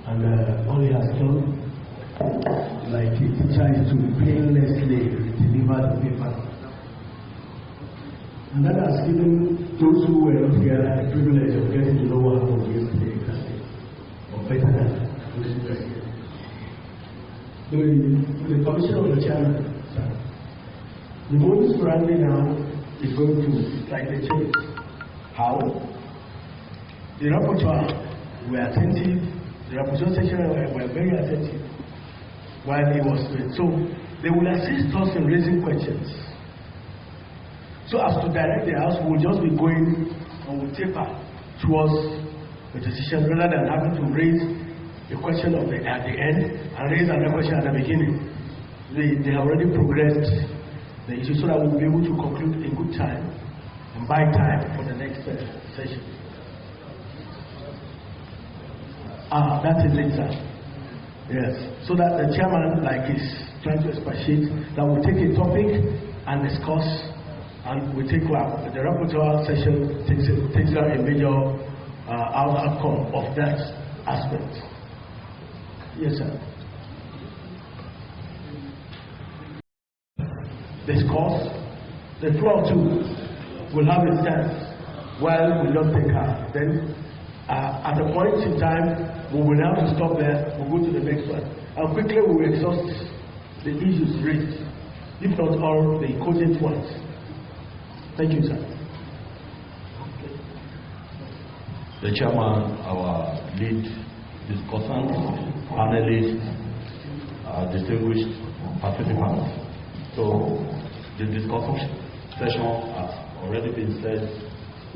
and all he has done, like he tries to painlessly deliver the paper. And that has given those who were not here the privilege of getting to know what happened yesterday, or better than those who were here. The commission of the chairman, the modus operandi now is going to slightly change. How? The rapporteur were attentive, the rapporteur section were very attentive while he was doing. So they will assist us in raising questions. So as to direct the House, we'll just be going and we'll taper towards the decision rather than having to raise a question at the end and raise another question at the beginning. They have already progressed the issue so that we'll be able to conclude in good time and buy time for the next session. That is it, sir. Yes. So that the chairman, like, is trying to expatiate, that we'll take a topic and discuss. And we take the rapporteur session takes out a major outcome of that aspect. Yes, sir. Discuss. The floor too will have a stance while we don't take her. Then at a point in time we will have to stop there. We'll go to the next one. And quickly we will exhaust the issues raised, if not all the cogent ones. Thank you, sir. The chairman, our lead discussant, panelists, distinguished participants. So the discussion session has already been said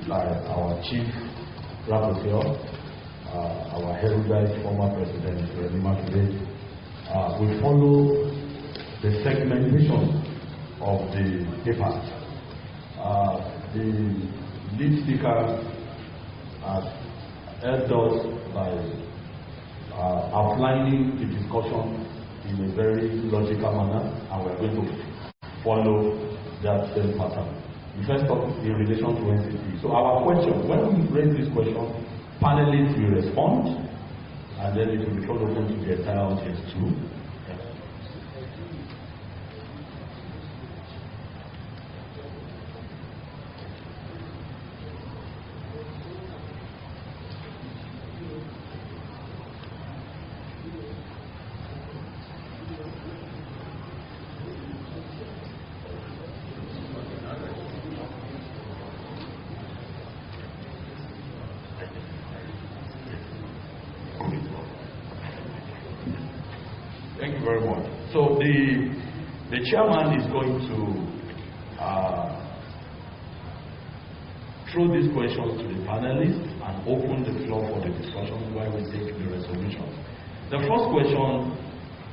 by our chief rapporteur, our heritage former president, Ncce. We follow the segmentation of the paper. The lead speaker has helped us by outlining the discussion in a very logical manner, and we are going to follow that same pattern. The first topic is in relation to Ncce. So our question, when we raise this question, panelists will respond, and then it will be thrown open to the entire audience too. Thank you very much. So the chairman is going to throw these questions to the panelists and open the floor for the discussion while we take the resolution. The first question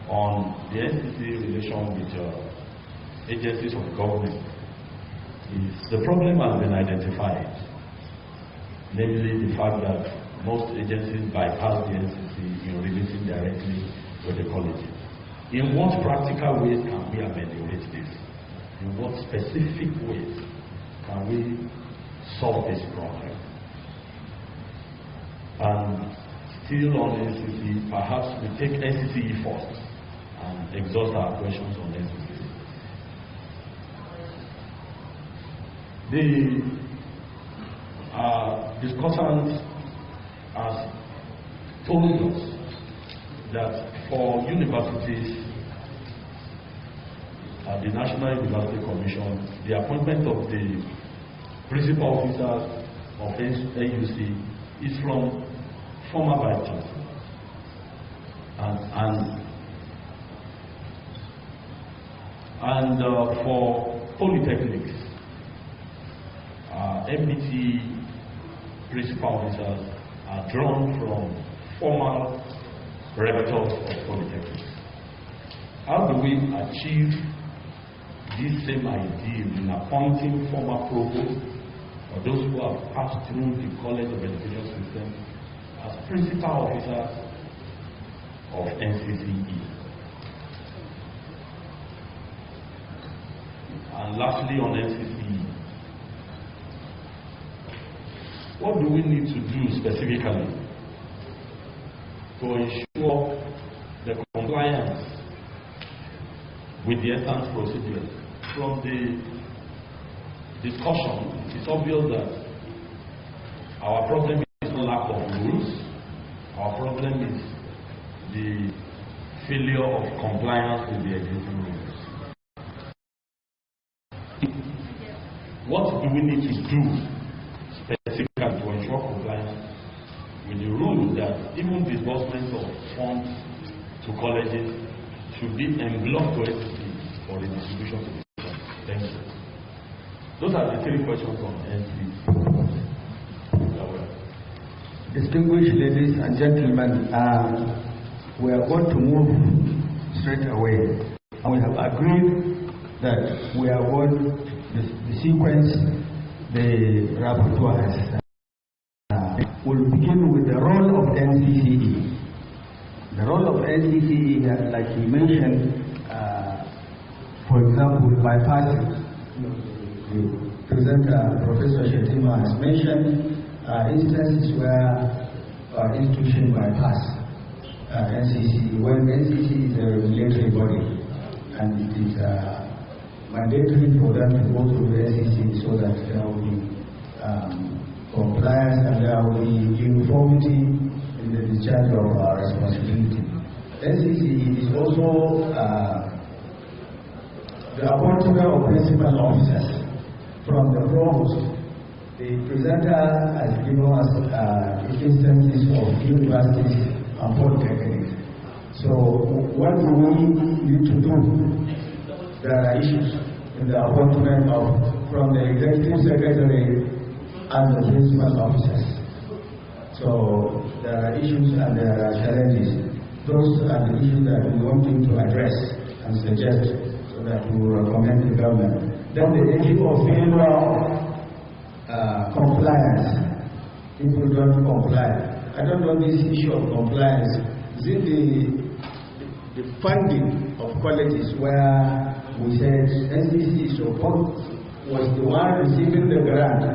on the Ncce relation with agencies of government is the problem has been identified, namely the fact that most agencies bypass the Ncce in releasing directly with the colleges. In what practical ways can we ameliorate this? In what specific ways can we solve this problem? And still on Ncce, perhaps we take Ncce first and and exhaust our questions on NCC. The discussant has told us that for universities, the National University Commission, the appointment of the principal officers of NUC is from former vice chancellor. And for polytechnics, MBT principal officers are drawn from former rectors of polytechnics. How do we achieve this same ideal in appointing former provosts or those who have passed through the College of Education system as principal officers of Ncce? And lastly, on Ncce, what do we need to do specifically to ensure the compliance with the entrance procedure? From the discussion, it's obvious that our problem is the lack of rules. Our problem is the failure of compliance with the existing rules. What do we need to do specifically to ensure compliance with the rule that even disbursement of funds to colleges should be enveloped to SEC for the distribution to the students? Thank you. Those are the 3 questions on NCC. Distinguished ladies and gentlemen, we are going to move straight away, and we have agreed that we are going the sequence the rapporteur has. We'll begin with the role of Ncce. The role of Ncce, like he mentioned, for example, by passing, the presenter, Professor Shetima, has mentioned instances where institution bypass Ncce, when Ncce is a regulatory body, and it is mandatory for them to go through the Ncce so that there will be compliance and there will be uniformity in the discharge of our responsibility. Ncce is also the appointment of principal officers from the provost. The presenter has given us instances of universities and polytechnics. So what do we need to do? There are issues in the appointment from the executive secretary and the principal officers. So there are issues and there are challenges. Those are the issues that we want you to address and suggest so that we will recommend the government. Then the issue of failure compliance. People don't comply. I don't know this issue of compliance. Is it the funding of colleges where we said Ncce support was the one receiving the grant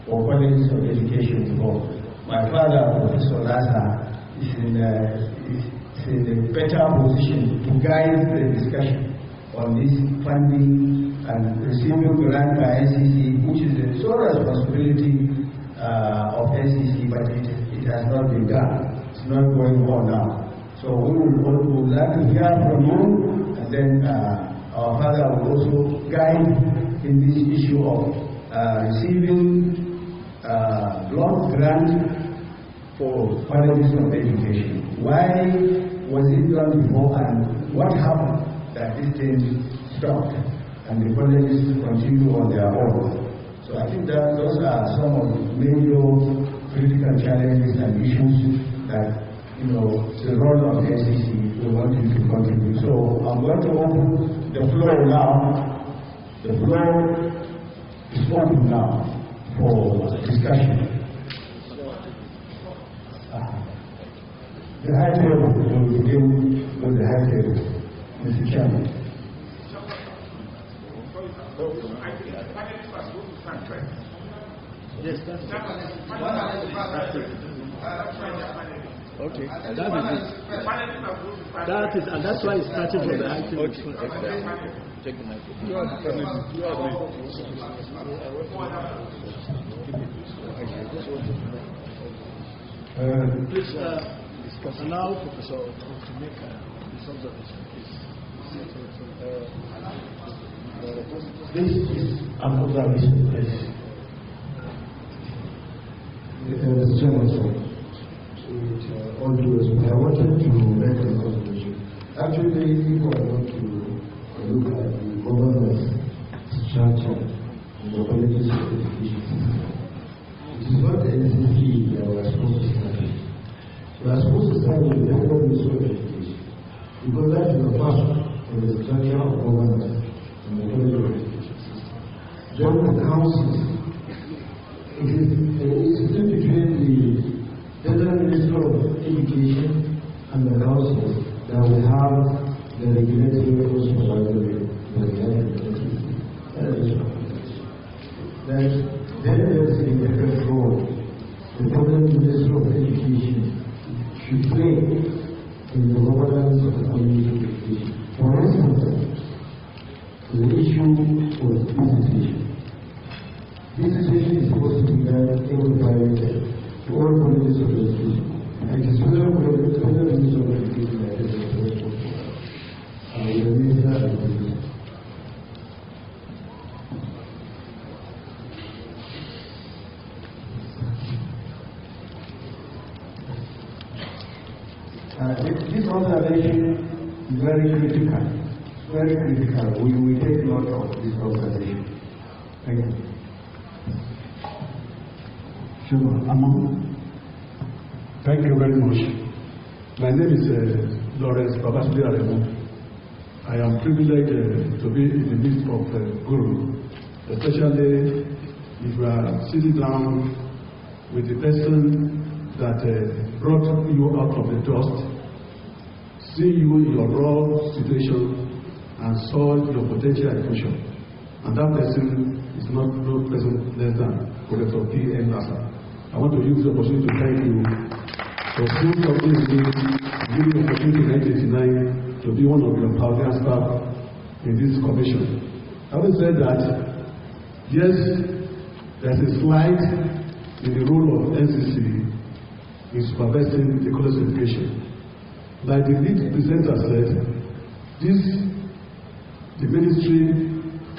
for colleges of education to go? My father, Professor Lassa, is in a better position to guide the discussion on this funding and receiving grant by Ncce, which is the sole responsibility of Ncce, but it has not been done. It's not going on now. So we would like to hear from you, and then our father will also guide in this issue of receiving block grant for colleges of education. Why was it done before, and what happened that this thing stopped and the colleges continue on their own? So I think that those are some of the major critical challenges and issues that, the role of the Ncce we want you to contribute. So I'm going to open the floor now. The floor is open now for discussion. The high table will begin with the high table. Mr. Chairman. Yes, Okay, that is, and that's why it's starting from the item. Okay. Take the microphone. Please allow Professor to make his observation, please. This is an observation, please. Mr. Chairman, with all due respect, I wanted to make an observation. Actually, if I want to look at the governance structure in the colleges of education system, it is not the NCC that we are supposed to start with. We are supposed to start with the Federal Ministry of Education, because that is the first of the structure of governance in the college of education system. Then the councils. It is between the Federal Ministry of Education and the councils that will have the regulatory supervisory then there is a different role the Federal Ministry of Education should play in the governance of the college of education. For instance, the issue was visitation. Visitation is supposed to be done every 5 years to all colleges of education. And it is Federal Ministry of Education that is responsible for the Minister of Education. This observation is very critical. Very critical. We will take note of this observation. Thank you. Sure, Amon. Thank you very much. My name is Lawrence Babasudi Aremo. I am privileged to be in the midst of Guru, especially if you are sitting down with the person that brought you out of the dust, see you in your raw situation, and saw your potential evolution. And that person is not no person less than Professor P.N. Nasa. I want to use the opportunity to thank you for seeing something in me, giving the opportunity in 1989 to be one of your pioneer staff in this commission. Having said that, yes, there's a slide in the role of Ncce in supervising the college education. Like the lead presenter said, the ministry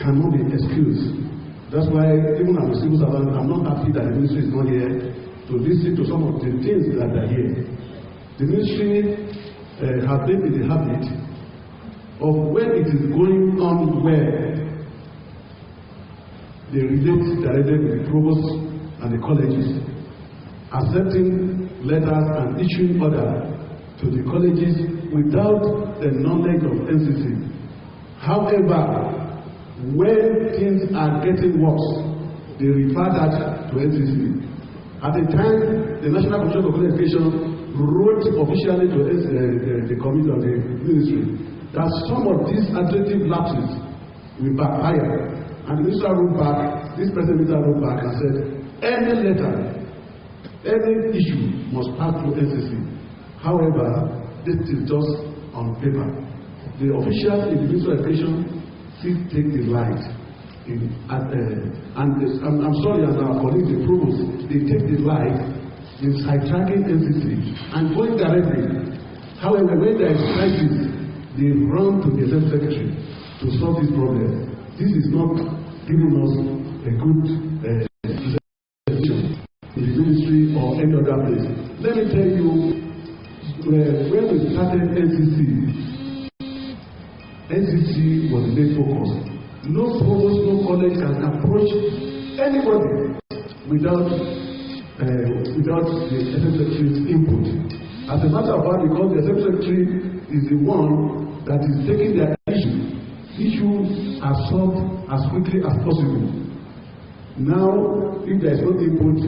cannot be excused. That's why even as a civil servant, I'm not happy that the ministry is not here to listen to some of the things that are here. The ministry has been in the habit of when it is going on where they relate directly with the provost and the colleges, accepting letters and issuing orders to the colleges without the knowledge of Ncce. However, when things are getting worse, they refer that to Ncce. At the time, the National Commission for College Education wrote officially to the committee of the ministry that some of these administrative lapses will backfire. And the minister wrote back, this president wrote back and said, any letter, any issue must pass through Ncce. However, this is just on paper. The officials in the Ministry of Education still take the light I'm sorry, as our colleagues, the provost, they take the light in sidetracking Ncce and going directly. However, when there is crisis, they run to the Executive Secretary to solve this problem. This is not giving us a good position in the ministry or any other place. Let me tell you, when we started Ncce was the main focus. No provost, no college can approach anybody without the Executive Secretary's input. As a matter of fact, because the Executive Secretary is the one that is taking their issues are solved as quickly as possible. Now, if there is no input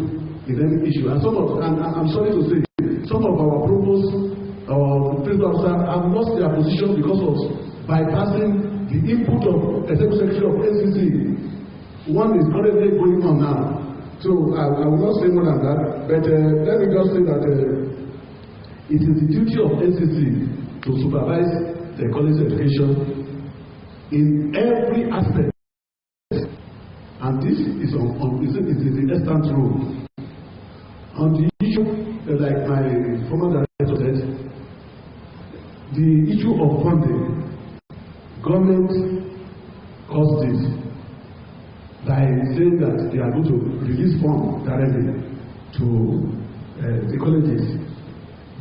in any issue, and I'm sorry to say, some of our provosts, our principal officers have lost their position because of bypassing the input of Executive Secretary of Ncce. One is currently going on now. So I will not say more than that, but let me just say that It is the duty of Ncce to supervise the college education in every aspect, and this is the extant rule. On the issue, like my former director said, the issue of funding, government caused this by saying that they are going to release funds directly to the colleges.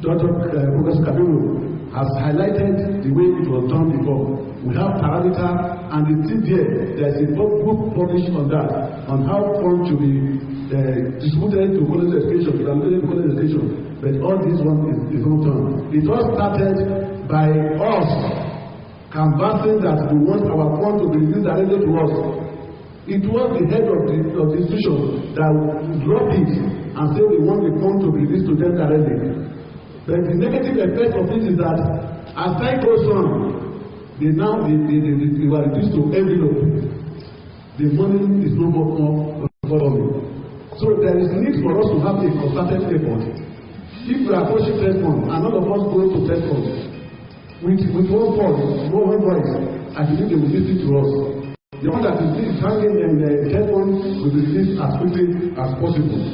Professor Kabiru has highlighted the way it was done before. We have parameter, and it's still there is a book published on that, on how funds should be distributed to college education, to college education. But all this one is not done. It all started by us canvassing that we want our funds to be released directly to us. It was the head of the institution that dropped it and said we want the fund to be released to them directly. But the negative effect of this is that as time goes on, they were reduced to envelope. The money is no more following. So there is need for us to have a concerted effort. If we are pushing test fund, and none of us go to test fund, with one voice, I believe they will listen to us. The one that is hanging in the test fund will be released as quickly as possible.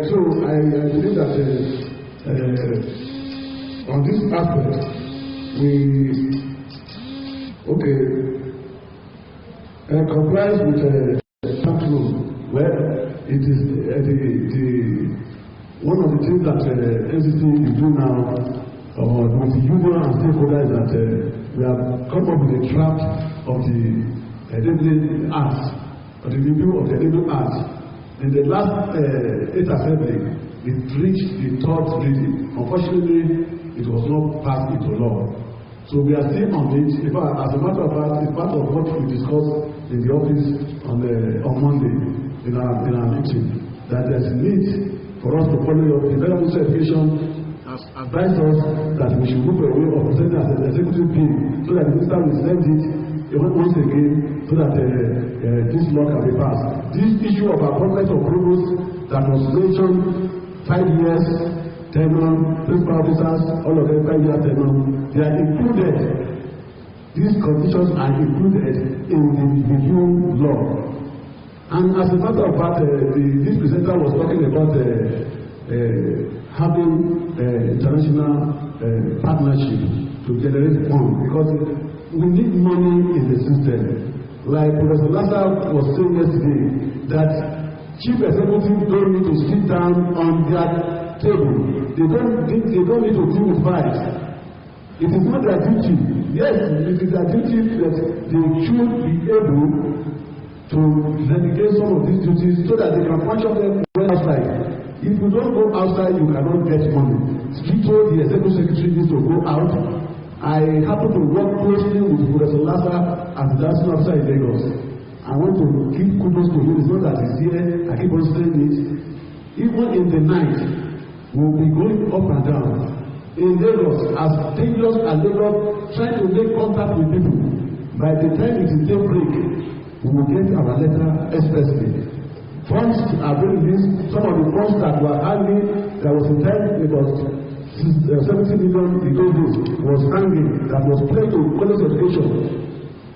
So I believe that on this aspect, complies with the rule, where it is one of the things that Ncce is doing now with the union and stakeholders, that we have come up with a draft of the enabling acts, or the review of the enabling acts. In the last 8th assembly, it reached the 3rd reading. Unfortunately, it was not passed into law. So we are still on it. As a matter of fact, it's part of what we discussed in the office on Monday in our meeting, that there is need for us to follow up. The Federal Ministry of Education has advised us that we should move away of presenting as an executive bill, so that the minister will send it once again, so that this law can be passed. This issue of appointment of provost that was mentioned, 5 years tenure, principal officers, all of them 5 years tenure, they are included. These conditions are included in the review law. And as a matter of fact, this presenter was talking about having international partnership to generate funds, because we need money in the system. Like Professor Lassa was saying yesterday, that chief executives don't need to sit down on their table. They don't need to deal with fights. It is not their duty. Yes, it is their duty that they should be able to delegate some of these duties so that they can function them well outside. If you don't go outside, you cannot get money. Strictly, the executive secretary needs to go out. I happen to work closely with Professor Lassa as the dancing officer in Lagos. I want to give kudos to him. It's not that he's here, I keep on saying it. Even in the night, we'll be going up and down. In Lagos, as dangerous as Lagos, trying to make contact with people. By the time it is daybreak, we will get our letter expressly. Funds are being released. Some of the funds that were hanging, there was a time about 70 million was hanging, that was pledged to college education.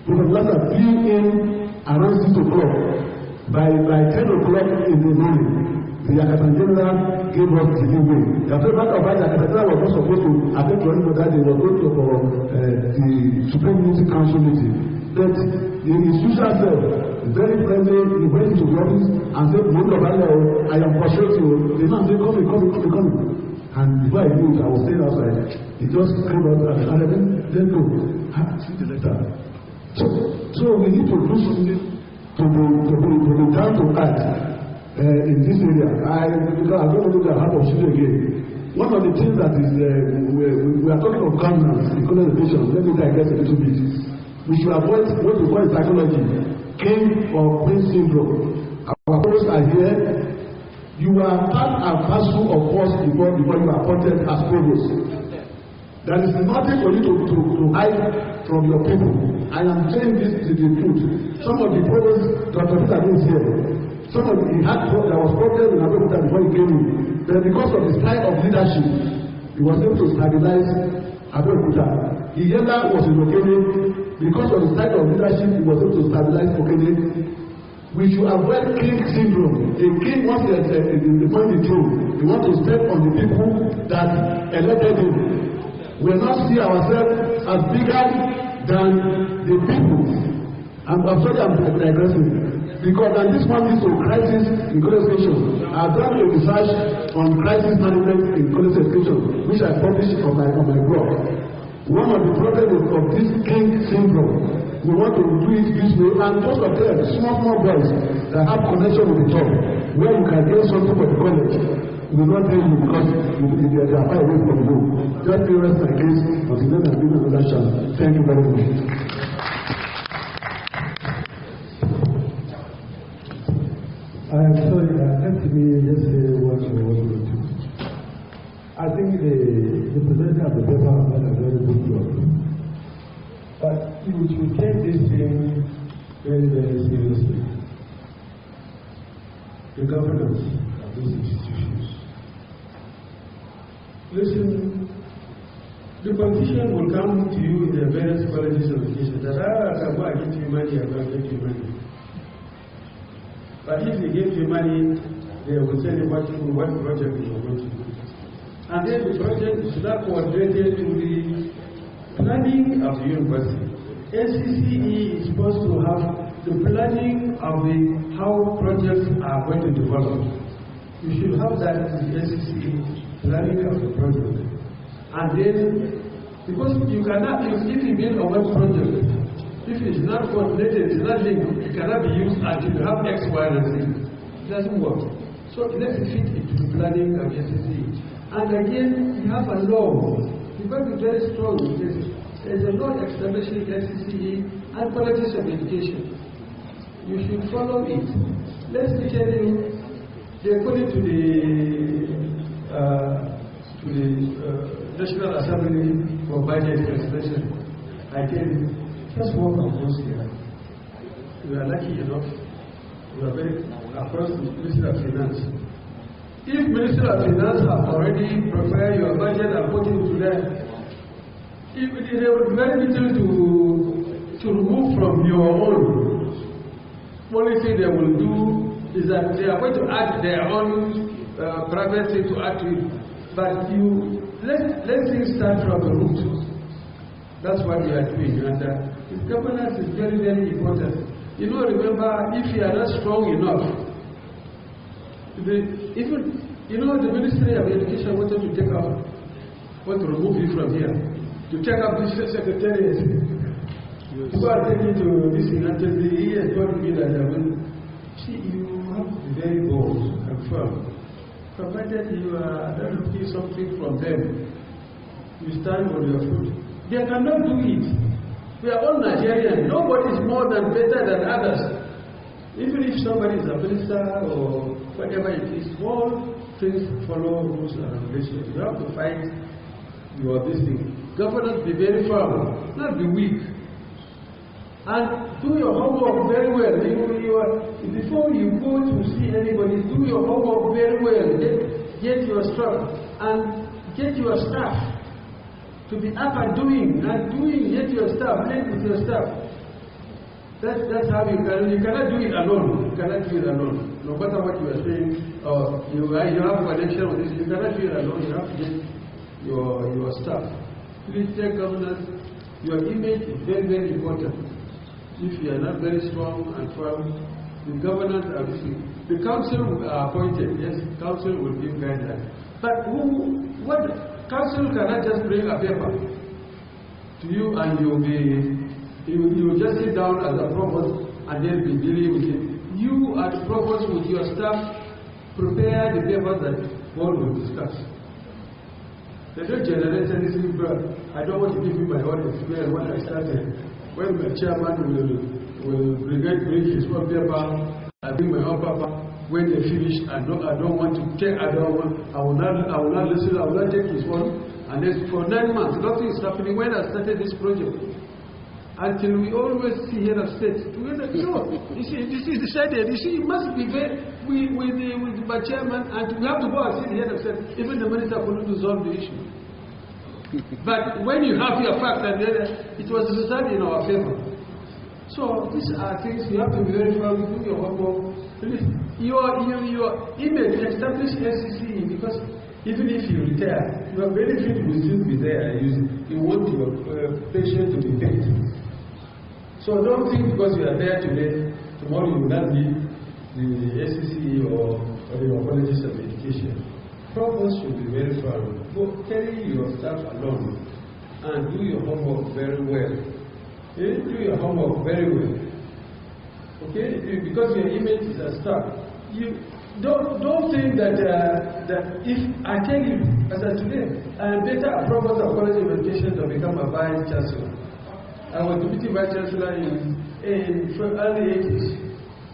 Professor Lassa flew in around 6 o'clock. By 10 o'clock in the morning, the Accountant General gave us the leeway. The matter of fact, the Accountant General was not supposed to attend to anything that they were going to for the Supreme Unity Council meeting. But the institution self, very friendly, he went into the office and said, I am frustrated. The man said, come. And before I knew it, I was staying outside. He just came out and I then go. See the letter. So we need to do something to be down to earth in this area. Because I don't want to get a heart of children again. One of the things that is, we are talking of governance, economization. Let me digress a little bit. We should avoid what we call in psychology, king or queen syndrome. Our pros are here. You are part and parcel of us before you are appointed as provost. There is nothing for you to hide from your people. I am saying this to the truth. Some of the provosts, Dr. Peter is here. Some of there was problem in Abuja before he came in. But because of the style of leadership, he was able to stabilize Abeokuta. Iyela was in Okene. Because of the type of leadership he was able to stabilize Okene. We should avoid king syndrome. A king, once he appoints the throne, he wants to step on the people that elected him. We will not see ourselves as bigger than the people. I'm sorry I'm digressing. Because this one leads to crisis in college education. I've done a research on crisis management in college education, which I published on my blog. One of the problems of this king syndrome, we want to do it this way, and most of them, small boys that have connection with the top, where you can get something for the college, will not tell you because they are far away from you. Just be rest my case until then I'll give you another chance. Thank you very much. I am sorry, let me just say one or two. I think the president of the paper has done a very good job. But you should take this thing very, very seriously. The governance of these institutions. Listen, the politician will come to you in the various colleges of education that I can go and give you money, I can give you money. But if they give you money, they will tell you what project you are going to do. And then the project is not coordinated to the planning of the university. Ncce is supposed to have the planning of how projects are going to develop. You should have that in the Ncce planning of the project. And then, because you cannot, if you build a web project, if it's not coordinated, it's not linked, it cannot be used until you have X, Y, and Z. It doesn't work. So let it fit into the planning of Ncce. And again, you have a law. You've got to be very strong with this. There's a law establishing Ncce and colleges of education. You should follow it. Let me tell you, according to the National Assembly for Budget Expression, I tell you, just work on those here. We are lucky enough. We are very across the Ministry of Finance. If Minister of Finance have already prepared your budget and put it to them, if it is very little to remove from your own, only thing they will do is that they are going to add their own private thing to add to it. But let things start from the root. That's what we are doing. And governance is very, very important. You know, remember, if you are not strong enough, the Ministry of Education wanted to want to remove you from here, to take up this secretariat. You are taking to this thing until the year told me that you have to be very bold and firm. Provided you are not looking something from them, you stand on your foot. They cannot do it. We are all Nigerians. Nobody is more than better than others. Even if somebody is a minister or whatever it is, all things follow rules and regulations. You have to fight your this thing. Governors, be very firm, not be weak. And do your homework very well. Before you go to see anybody, do your homework very well. Get your stuff and get your staff to be up and doing, get your staff, link with your staff. That's how you cannot do it alone. You cannot do it alone. No matter what you are saying, you have connection with this, you cannot do it alone. You have to get your staff. Please take governance. Your image is very, very important. If you are not very strong and firm, the governance the council are appointed. Yes, council will give guidelines. But council cannot just bring a paper to you and you will just sit down as a provost and then be dealing with it. You as provost with your staff prepare the papers that board will discuss. They don't generate anything, but I don't want to give you my own experience when I started. When the chairman will bring his own paper, I bring my own paper. When they finish, I don't want to take. I will not listen. I will not take his one. And then for 9 months, nothing is happening. When I started this project, until we always see head of state together. No, you see, this is decided. You see, it must be very with the chairman, and we have to go and see the head of state. Even the minister couldn't resolve the issue. But when you have your facts, and it was decided in our favor. So these are things you have to be very firm, do your homework. Your image establish Ncce, because even if you retire, your benefit will still be there. You want your patient to be paid. So don't think because you are there today, tomorrow you will not need the Ncce or your colleges of education. Provost should be very firm. Go carry your staff along and do your homework very well. Okay? Do your homework very well. Okay? Because your image is a star. You don't think that if I tell you, as of today, I am better a provost of college of education to become a vice chancellor. I was deputy vice chancellor in early 80s.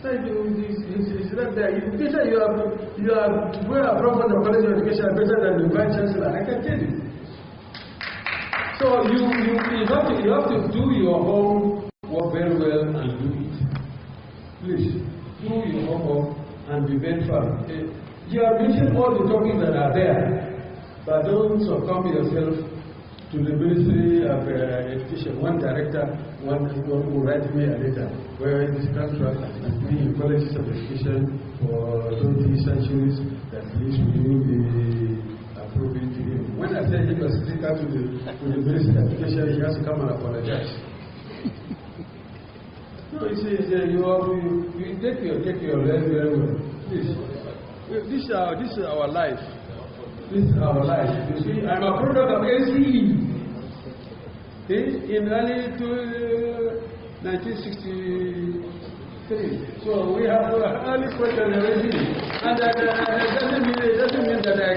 It's not there. You are a provost of college of education better than the vice chancellor. I can tell you. So you have to do your homework very well and do it. Please do your homework and be very firm. You have mentioned all the topics that are there, but don't succumb yourself to the Ministry of Education. One director, one will write me a letter where this contract has been in colleges of education for 20 centuries, that please will you be approving to him. When I say he must take out to the Ministry of Education, he has to come and apologize. No, you see, you take your life very well. Please. This is our life. This is our life. You see, I'm a product of Ncce. In early 1963. So we have early first generation. And that doesn't mean that I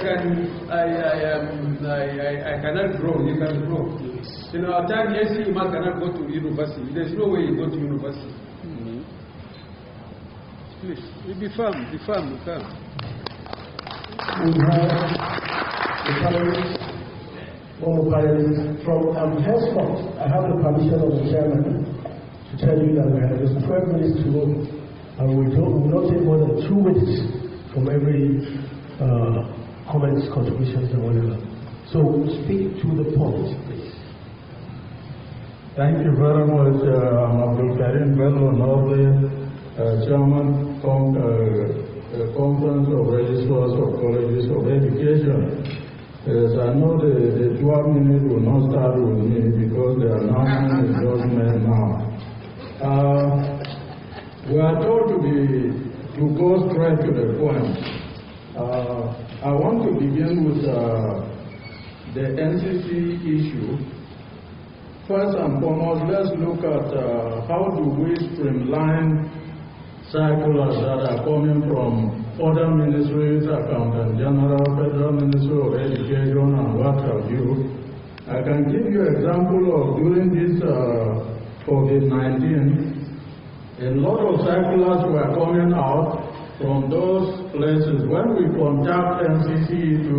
cannot grow. You can grow. In our time, Ncce man cannot go to university. There's no way you go to university. Please, be firm, be firm, be firm. We have the panelists, from henceforth, I have the permission of the chairman to tell you that we have just 12 minutes to go, and we will not take more than 2 minutes from every comments, contributions, and whatever. So speak to the point, please. Thank you very much, Abdul Karim Bello Norbe, Chairman Conference of Registrars of Colleges of Education. Yes, I know the 12 minutes will not start with me because the announcement is just made now. We are told to go straight to the point. I want to begin with the Ncce issue. First and foremost, let's look at how do we streamline circulars that are coming from other ministries, Accountant General, Federal Ministry of Education, and what have you. I can give you an example of during this COVID-19, a lot of circulars were coming out from those places. When we contact Ncce to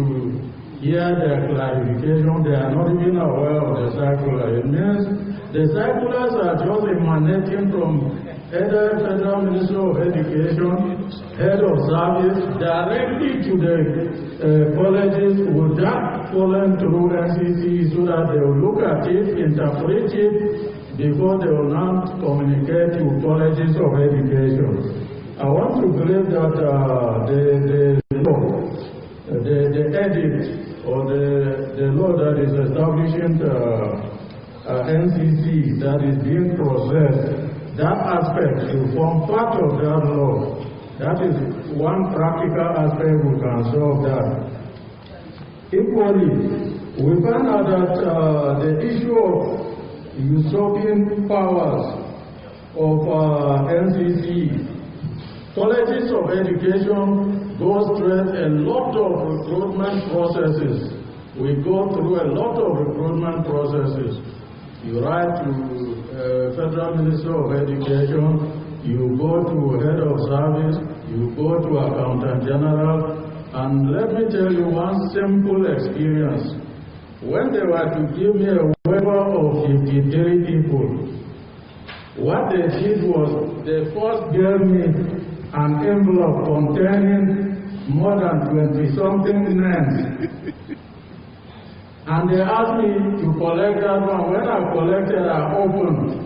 hear their clarification, they are not even aware of the circular. It means the circulars are just emanating from either Federal Ministry of Education, Head of Service, directly to the colleges without falling through Ncce, so that they will look at it, interpret it, before they will not communicate to colleges of education. I want to believe that the edit or the law that is establishing Ncce that is being processed, that aspect will form part of that law. That is one practical aspect we can solve that. Equally, we find out that the issue of usurping powers of Ncce, colleges of education go through a lot of recruitment processes. We go through a lot of recruitment processes. You write to Federal Ministry of Education, you go to Head of Service, you go to Accountant General, and let me tell you one simple experience. When they were to give me a waiver of 53 people, what they did was they first gave me an envelope containing more than 20-something names. And they asked me to collect that one. When I collected, I opened.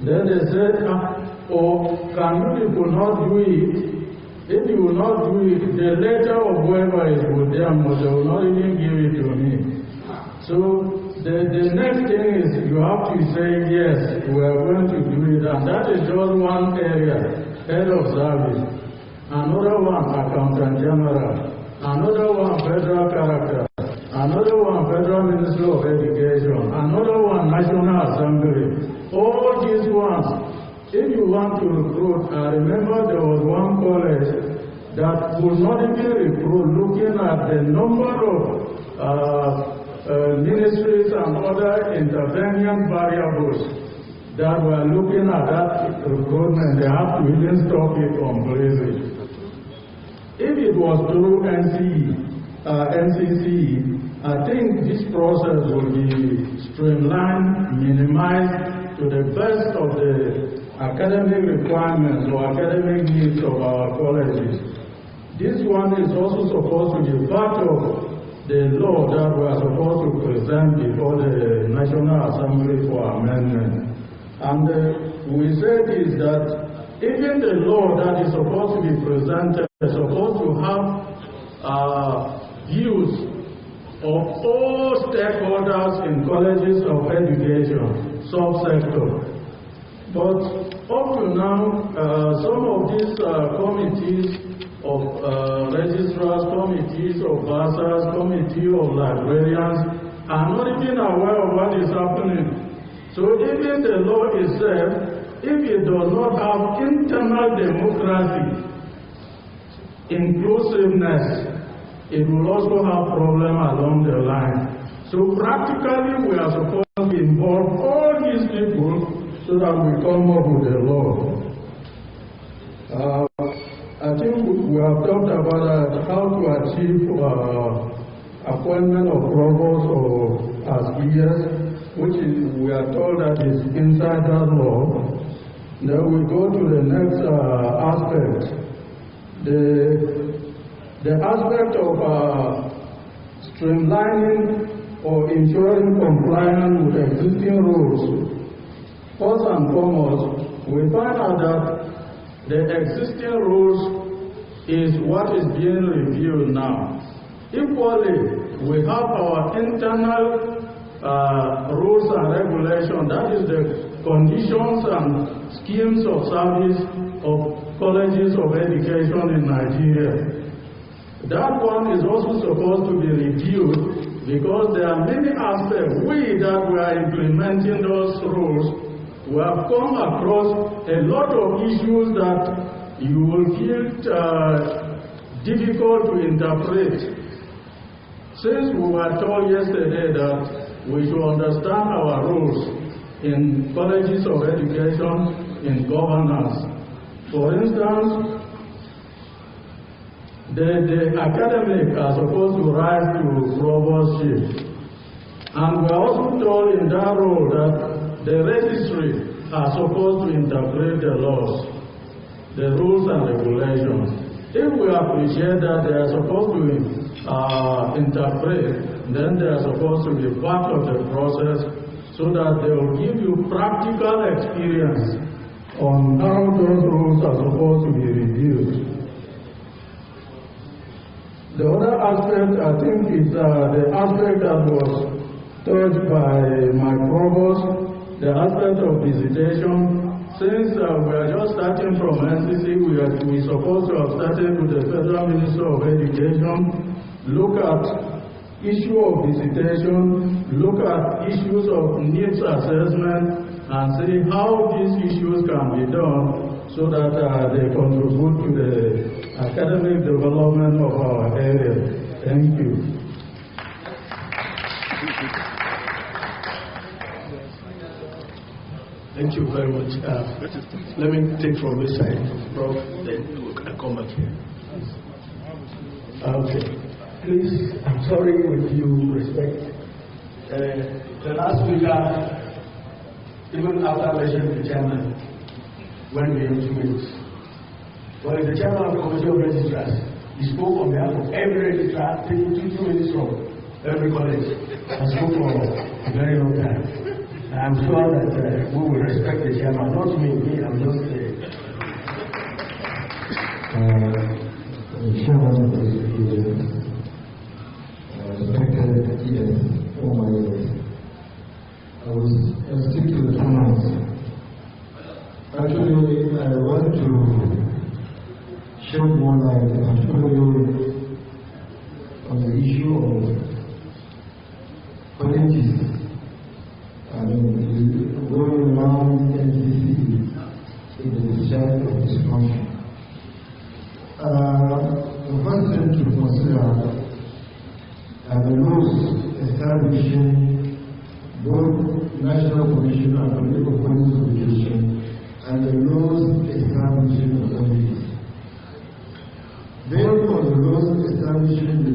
Then they said, oh, can you people not do it? If you will not do it, the letter of whoever is with them, they will not even give it to me. So the next thing is you have to say, yes, we are going to do it. And that is just one area, head of service. Another one, accountant general. Another one, federal character. Another one, Federal Ministry of Education. Another one, National Assembly. All these ones, if you want to recruit, I remember there was one college that would not even recruit looking at the number of ministries and other intervenient variables that were looking at that recruitment. They have to even stop it completely. If it was through Ncce, I think this process will be streamlined, minimized to the best of the academic requirements or academic needs of our colleges. This one is also supposed to be part of the law that we are supposed to present before the National Assembly for amendment. And we said is that even the law that is supposed to be presented is supposed to have views of all stakeholders in colleges of education, subsector. But up to now, some of these committees of registrars, committees of bursars, committee of librarians are not even aware of what is happening. So even the law itself, if it does not have internal democracy, inclusiveness, it will also have problems along the line. So practically, we are supposed to involve all these people so that we come up with a law. I think we have talked about how to achieve appointment of provost or as peers, which is, we are told that is inside that law. Then we go to the next aspect. The aspect of streamlining or ensuring compliance with existing rules. First and foremost, we find out that the existing rules is what is being reviewed now. Equally, we have our internal rules and regulations, that is the conditions and schemes of service of colleges of education in Nigeria. That one is also supposed to be reviewed because there are many aspects. We that we are implementing those rules, we have come across a lot of issues that you will feel difficult to interpret. Since we were told yesterday that we should understand our rules in colleges of education, in governance. For instance, the academic are supposed to rise to provostship. And we are also told in that role that the registry are supposed to interpret the laws, the rules and regulations. If we appreciate that they are supposed to interpret, then they are supposed to be part of the process so that they will give you practical experience on how those rules are supposed to be reviewed. The other aspect, I think, is the aspect that was touched by my provost, the aspect of visitation. Since we are just starting from Ncce, we supposed to have started with the Federal Ministry of Education, look at issue of visitation, look at issues of needs assessment, and see how these issues can be done so that they contribute to the academic development of our area. Thank you. Thank you very much. Let me take from this side, Prof, then I come back here. Okay. Please, I'm sorry, with due respect. The last speaker, even after mentioning the chairman, when we into it, well, the chairman of the Committee of Registrars, he spoke on behalf of every registrar, taking 2 minutes from every college. I spoke for a very long time. I'm sure that we will respect the chairman, not me, I'm just the chairman of the respected yes, all my years. I stick to the 2 months. Actually, I want to shed more light, particularly on the issue of politics. I mean, going around Ncce in the discharge of this function. The first thing to consider are the laws establishing both National Commission and Political Police Education and the laws establishing the police. Based on the laws establishing the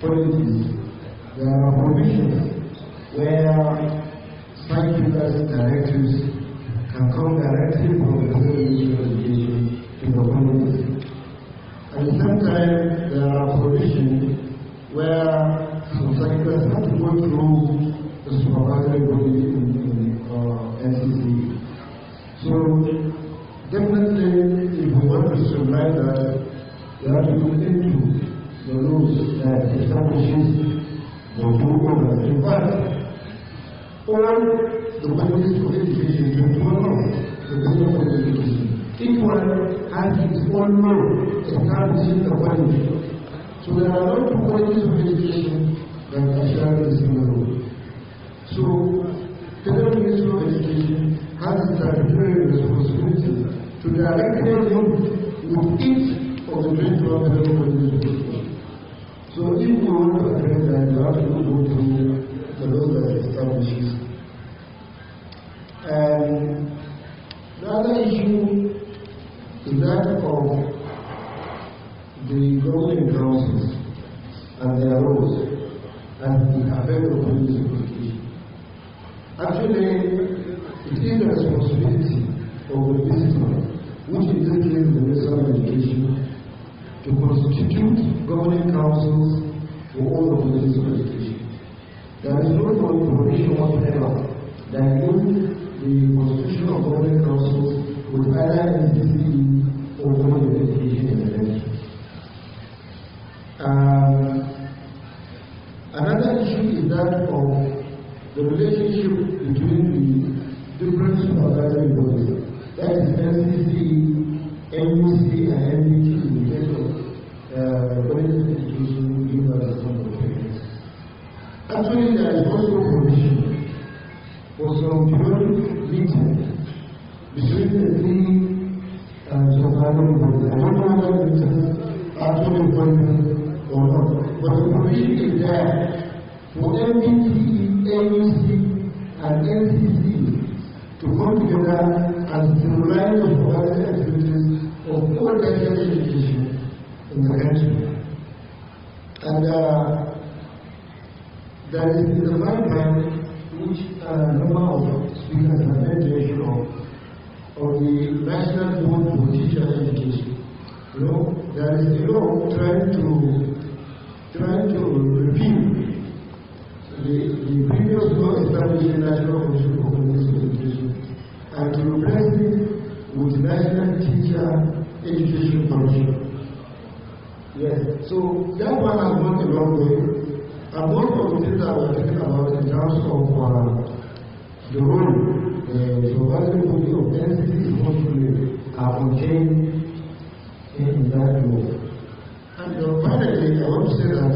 police, there are provisions where circulars directives can come directly from the Ministry of Education to the police. At the same time, there are provisions where some circulars have to go through the supervisory body in Ncce. So, definitely, if we want to streamline that, we have to look into the rules that establishes the two organs. In fact, all the bodies of education, the bodies of education, each one has its own law establishing the body. So there are not two bodies of education that are sharing the same law. So, the Federal Ministry of Education has a statutory responsibility to directly deal with each of the 21 federal bodies of education. So if we want to address that, you have to go through the law that establishes. And the other issue is that of the governing councils and their roles and the affect of police education. Actually, it is the responsibility of the visitor, which in this case the Minister of Education, to constitute governing councils for all the police of education. There is no provision whatsoever that links the constitution of governing councils with either Ncce or government education in the country. Another issue is that of the relationship between the different supervisory bodies, that is Ncce, Ncce, and NBT in the case of police education given by the Council of Parents. Actually, there is also provision for some periodic meetings between the three supervisory bodies. I don't know whether it is actually appointed or not, but the provision is there for NBT, Ncce, and Ncce to come together and stimulate the supervisory activities of all tertiary education in the country. And there is in the pipeline which a number of speakers have made mention of the National Board for Teacher Education. You know, there is a law trying to repeal the previous law establishing National Commission for Police Education and to replace it with National Teacher Education Commission. Yes, so that one has gone a long way. And most of the things that we're talking about in terms of the role the supervisory body of Ncce is supposed to play are contained in that law. And finally, I want to say that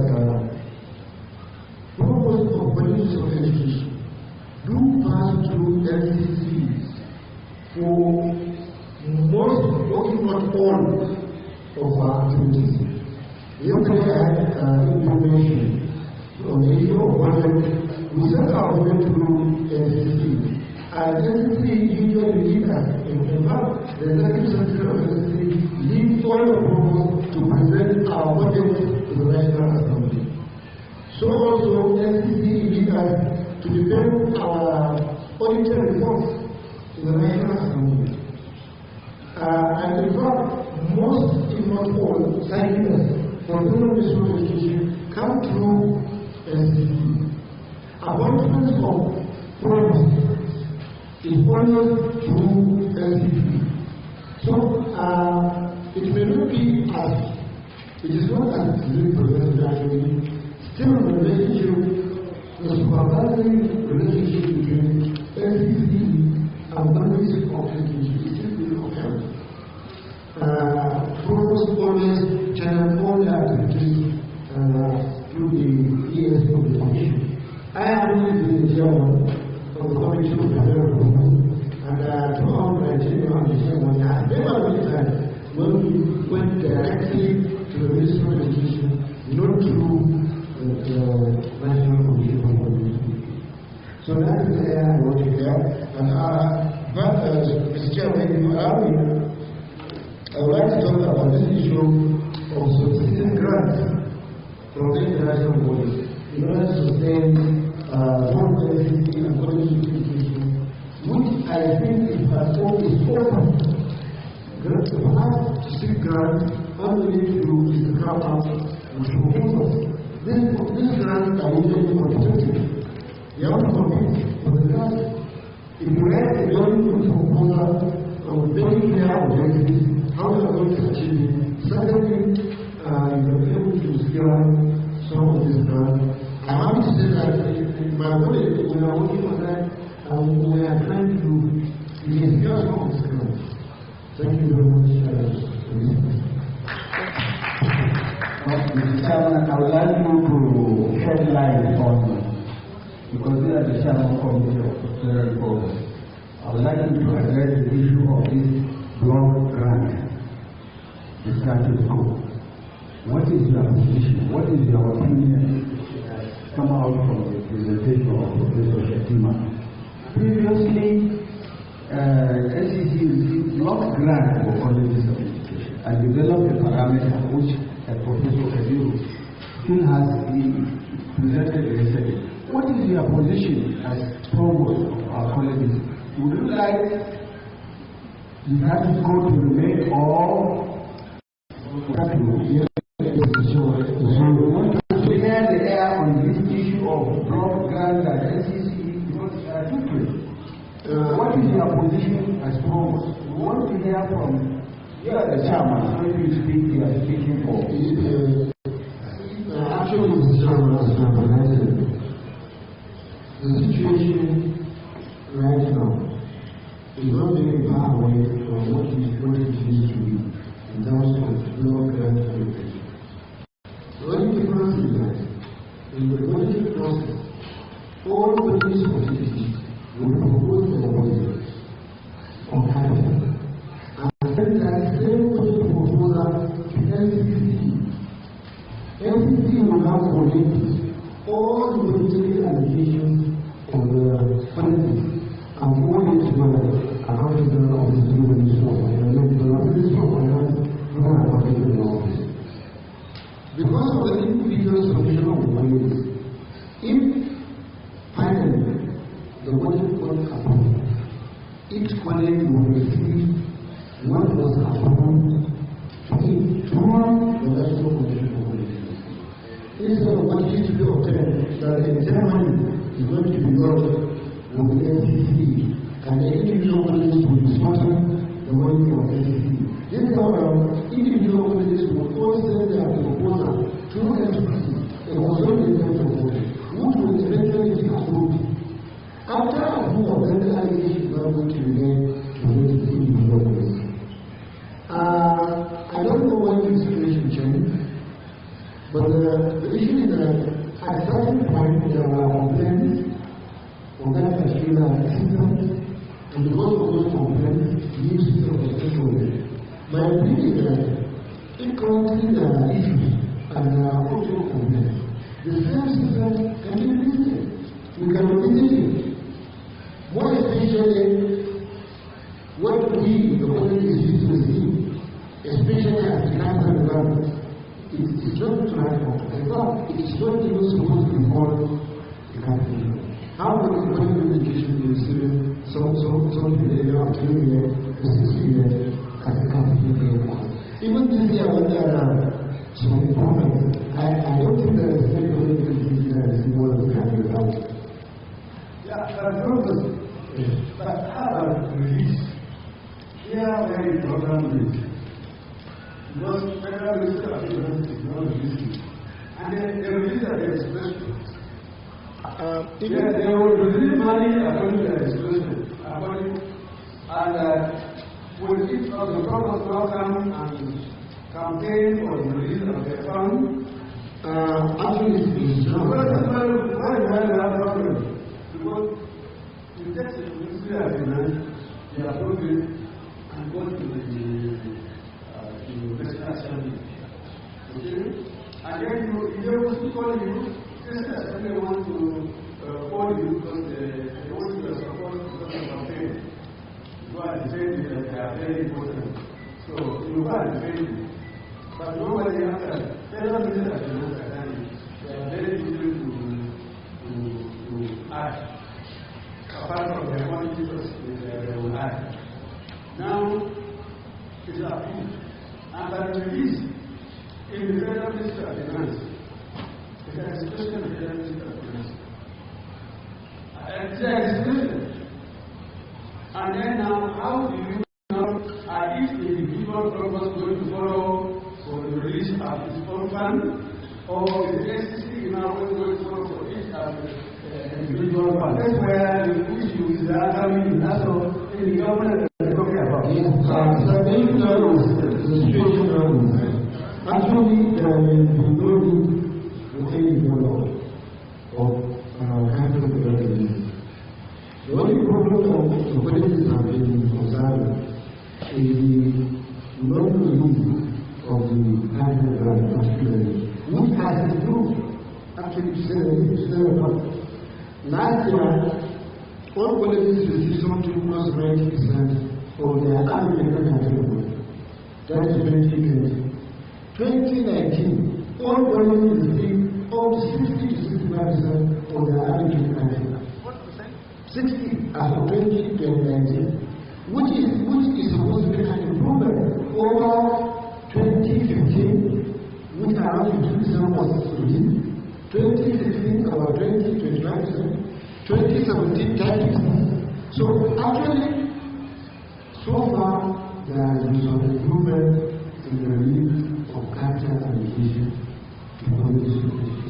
purpose of policies of education do pass through Ncce for most, or if not all, of our activities. Yesterday I had information on the issue of budget. We sent our budget to Ncce, and Ncce usually lead us. In fact, the Executive Secretary of Ncce leads all the purpose to present our budget to the National Assembly. So also Ncce lead us to defend our audited reports to the National Assembly. And in fact, most, if not all, circulars from the Ministry of Education come through Ncce. appointments of provost is always through LCP. So it may not be as, it is not as really presented actually. Still the relationship, the supervisory relationship between LCP and boundaries of education is still being upheld. Provost always channel all the activities through the ES of the commission. I have been the chairman of the commission of the federal government, and throughout my tenure on the chairman, I have never been time when we went directly to the Ministry of Education, not through the National Commission for Education. So that is the area I want to hear. And but Mr. Chairman, if you allow me, I would like to talk about this issue of soliciting grants from the international body in order to sustain foreign policy and policy education, which I think is open. Grants of us to seek grants, all we need to do is to come out with proposals. These grants are usually competitive. You have to compete for the grants. If you write a very good proposal of very clear objectives, how you are going to achieve it, secondly, you are able to secure some of these grants. I'm happy to say that my colleagues, we are working on that, and we are trying to secure some of these grants. Thank you very much. Mr. Chairman, I would like you to shed light on, because you are the Chairman Committee of Federal Republic, I would like you to address the issue of this block grant, the status quo. What is your position? What is your opinion come out from the presentation of Professor Shatima? Previously, Ncce received block grant for colleges of education and developed a parameter which Professor Kabiru still has been presented yesterday. What is your position as provost of our colleges? Would you like the status quo to remain or clear the air on this issue of block grant and Ncce because they are different? What is your position as provost? We want to hear from you are the chairman. When you speak, you are speaking for. Actually, Mr. Chairman, the situation right now is not very far away from what it used to be in terms of block grant education. The only difference is that in the budget process, all bodies of education will propose their budgets on capital. And then that same budget proposal to Ncce. Ncce will now collect all the budgetary allocations of the funding and all it to the accounting general office to the Ministry of Finance, because of the individual submission of monies, if finally the budget got approved, each college will receive what was approved through the National Commission for Colleges. Instead of what used to be obtained, that the entire money is going to be got with the Ncce, and the individual colleges will be sponsoring the money from Ncce. This time around, individual colleges will all send their proposal through Ncce, a consolidated proposal, which will eventually be approved. After approval, then the allocation is not going to remain with the individual colleges. I don't know when the situation changed, but the issue is that at a certain point there were complaints from that particular system, and because of those complaints, the new system was taken. My opinion is that if currently there are issues and there are also complaints, the same system can be visited. We can visit it. More especially what we, the colleges, used to see, especially as the national government, it is not transformed. In fact, it is not even supposed to be called the country. How would the quality of education be receiving some behavior of 3 years, 6 years, as a country? Even this year, when there are some improvements, I don't think there is any political education that is more than 100,000. But how about release? They are very important with. Because federal minister of defense is not releasing. And then they release at the expression. They will release money according to the expression. And when each of the proposed program and campaign for the release of the fund, actually it's very problem. Because you get the Ministry of Finance, they approve it and go to the National Assembly. Okay? And then they will call you, National Assembly want to call you because they want your support because of campaign. Go and defend it, they are very important. So you go and defend it. But nobody has a federal minister of Finance, they are very difficult to act. Apart from their money, they will act. Now, it's approved. And by the release in the federal minister of Finance, there is a question of the federal minister of Finance. And there is a question. And then now, how do you know if the individual purpose going to follow for the release of his own fund, or is the Ncce now going to follow for each individual fund? That's where the issue is that coming in the government is talking about. Yes, the situation actually there will be no need to any development of capital development. The only problem of the politics have been concerned is the non-release of the capital development, which has improved actually to 7%. Last year, all politics received something close to 90% of their annual capital. That is 2020. 2019, all politics received almost 60 to 65% of their annual capital. 60 as of 2019, which is supposed to be an improvement over 2015, which around 50% was released, 2016 about 20-25%, 2017 30%. So actually, so far there has been some improvement in the release of capital allocation to public schools,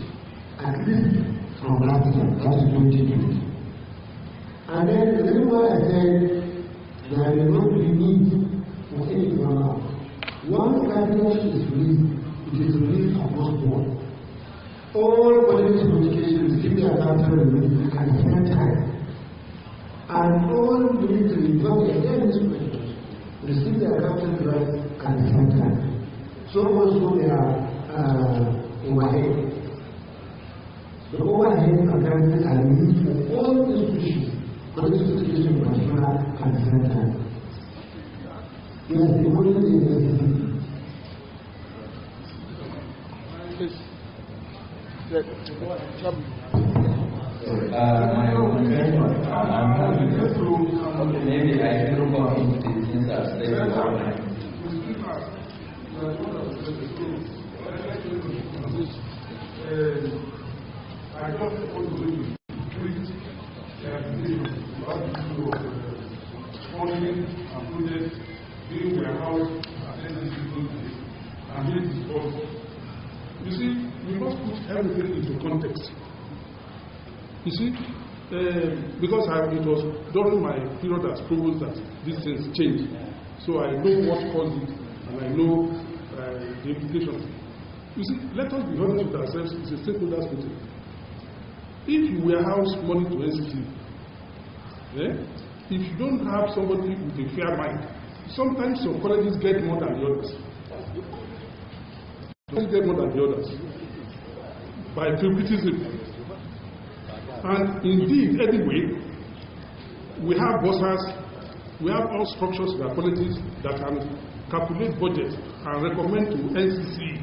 at least from last year, that's 2020. And then the reason why I said there will not be need for any drama. Once capital is released, it is released across the board. All political communications receive their capital release at the same time. And all military, not the administrators, receive their capital release at the same time. So also they are overhead. The overhead accounts are used for all institutions. Political situation in particular at the same time. Yes, the only thing is I'm having to okay, maybe I can look on into the things I've said before. I don't want to treat funding and projects being warehouse and being disposed. You see, we must put everything into context. You see, because it was during my period as provost that these things changed. So I know what caused it and I know the implications. You see, let us be honest with ourselves, it's a stakeholders meeting. If you warehouse money to Ncce, if you don't have somebody with a fair mind, sometimes some colleges get more than the others. Get more than the others by favoritism. And indeed, anyway, we have bursars, we have all structures in our colleges that can calculate budget and recommend to Ncce.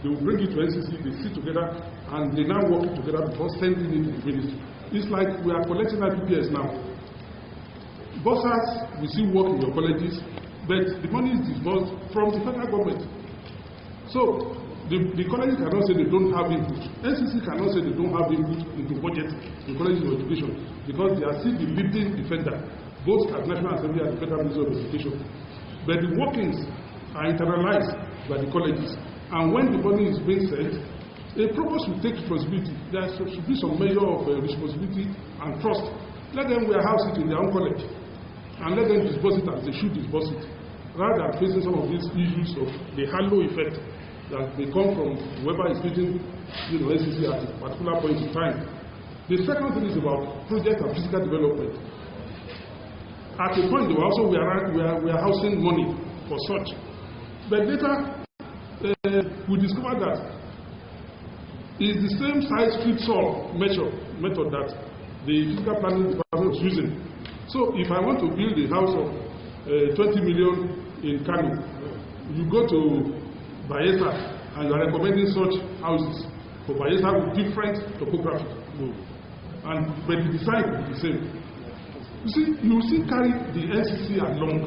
They will bring it to Ncce, they sit together, and they now work it together before sending it to the ministry. It's like we are collecting IPPS now. Bursars, we still work in your colleges, but the money is disbursed from the federal government. So, The colleges cannot say they don't have input. Ncce cannot say they don't have input into budget in colleges of education because they are still the leading defender, both at National Assembly and the Federal Ministry of Education. But the workings are internalized by the colleges. And when the money is being sent, a provost will take responsibility. There should be some measure of responsibility and trust. Let them warehouse it in their own college and let them disburse it as they should disburse it, rather than facing some of these issues of the halo effect that may come from whoever is leading Ncce at a particular point in time. The second thing is about project and physical development. At a point, they were also warehousing money for such. But later, we discovered that it's the same size fit-all method that the physical planning department was using. So if I want to build a house of 20 million in Kano, you go to Bayelsa and you are recommending such houses for Bayelsa with different topography. But the design is the same. You see, you still carry the Ncce along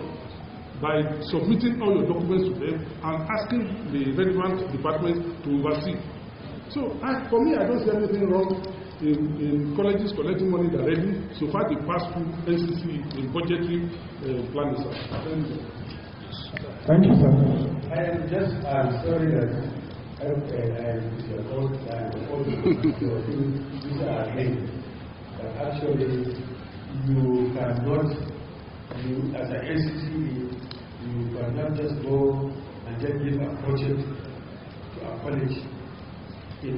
by submitting all your documents to them and asking the relevant department to oversee. So for me, I don't see anything wrong in colleges collecting money directly, so far they pass through Ncce in budgetary planning. Thank you, sir. I'm sorry that all these are late, but actually you cannot, as an Ncce, you cannot just go and just give a project to a college in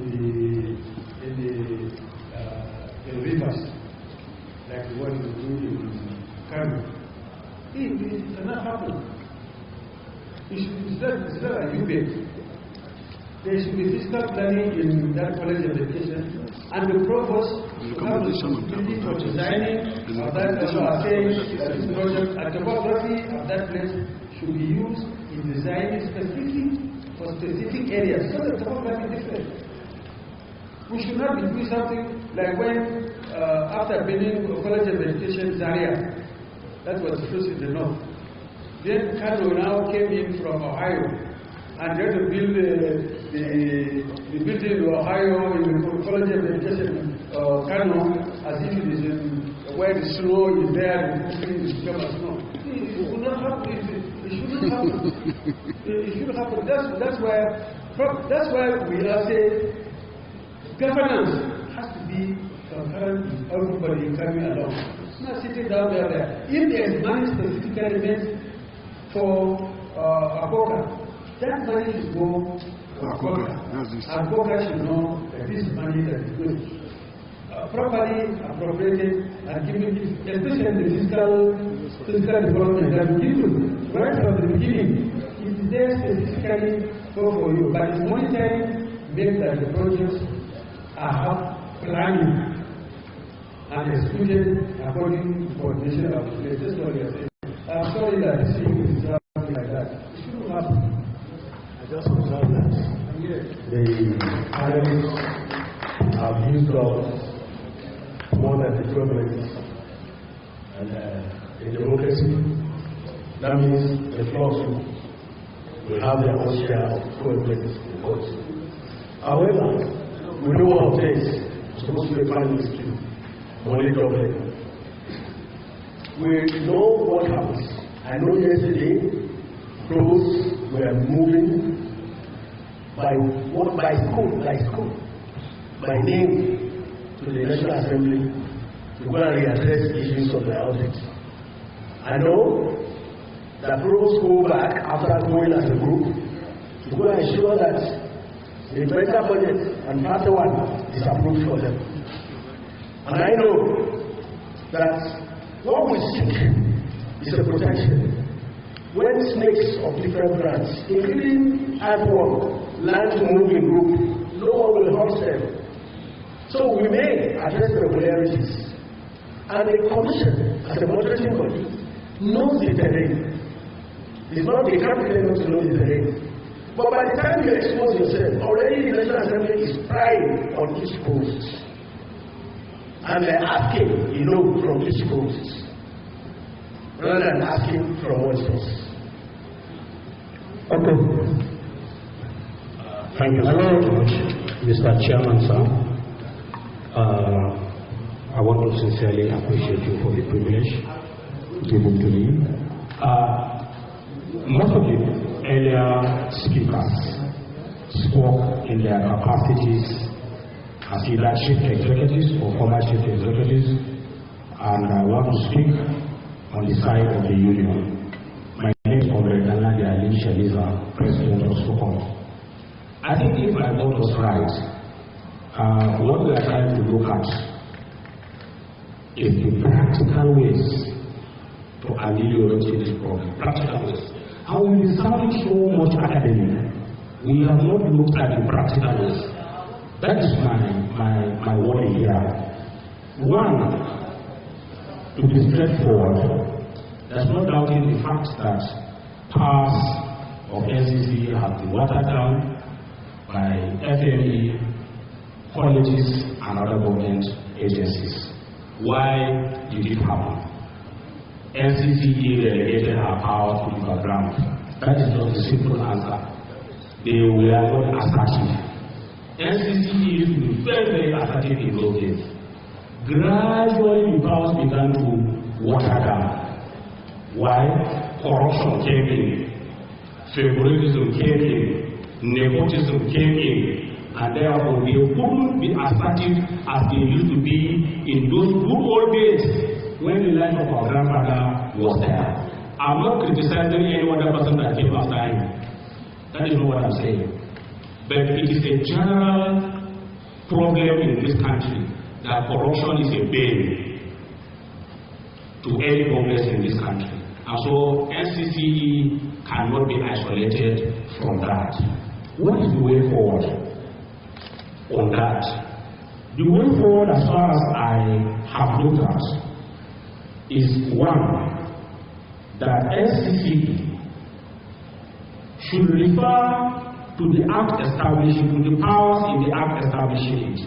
rivers, like the one you do in Kano. It cannot happen. It's not a UBA. There should be physical planning in that college of education, and the provost should have the responsibility for designing of that, saying that this project, and the topography of that place should be used in designing specifically for specific areas, so the topography is different. We should not be doing something like when, after building a college of education, Zaria, that was first in the north. Then Kano now came in from Ohio, and they had to build the building in Ohio in the college of education, Kano, as if it is in where the snow is there, and everything is become as snow. It would not happen. It shouldn't happen. It shouldn't happen. That's why we are saying governance has to be concurrent with everybody coming along. It's not sitting down there. If there is money specifically meant for Akoka, that money should go to Akoka. Akoka should know that this money that is good, properly appropriated and given, especially the physical development that we give you right from the beginning. It is there specifically for you, but it's monitoring makes that the projects are planning and executed according to coordination of the places. I'm sorry that this thing is something like that. It shouldn't happen. I just observe that the parents have used up more than the 12 minutes. And in democracy, that means the floors will have their own share of 12 minutes in court. However, we know what it is. It's supposed to be a final dispute. Money doubling. We know what happens. I know yesterday, those were moving by name to the National Assembly to go and readdress issues of the audit. I know that provosts go back after going as a group to go and ensure that the better budget and faster one is approved for them. And I know that what we seek is a protection. When snakes of different brands, including earthworm, land to move in group, no one will hurt them. So we may address the regularities. And the commission, as a moderating body, knows the terrain. It's not the capital not to know the terrain. But by the time you expose yourself, already the National Assembly is prime on each post. And they're asking, from each post, rather than asking from one source. Okay. Thank you so much, Mr. Chairman, sir. I want to sincerely appreciate you for the privilege given to me. Most of the earlier speakers spoke in their capacities as either chief executives or former chief executives, and I want to speak on the side of the union. My name is Comrade Ali Shaliza, President of SOCOM. I think if my vote was right, what we are trying to look at is the practical ways to ameliorate this problem. Practical ways. And we've been sounding so much academic. We have not looked at the practical ways. That is my worry here. One, to be straightforward, there's no doubting the fact that powers of Ncce have been watered down by FME, colleges, and other government agencies. Why did it happen? Ncce relegated our power to the background. That is not a simple answer. They were not assertive. Ncce used to be very, very assertive in those days. Gradually, the powers began to water down. Why? Corruption came in, favoritism came in, nepotism came in, and therefore they couldn't be assertive as they used to be in those good old days when the life of our grandfather was there. I'm not criticizing any other person that came after him. That is not what I'm saying. But it is a general problem in this country that corruption is a bane to any progress in this country. And so Ncce cannot be isolated from that. What is the way forward on that? The way forward, as far as I have looked at, is one, that Ncce should refer to the act establishing, to the powers in the act establishing it.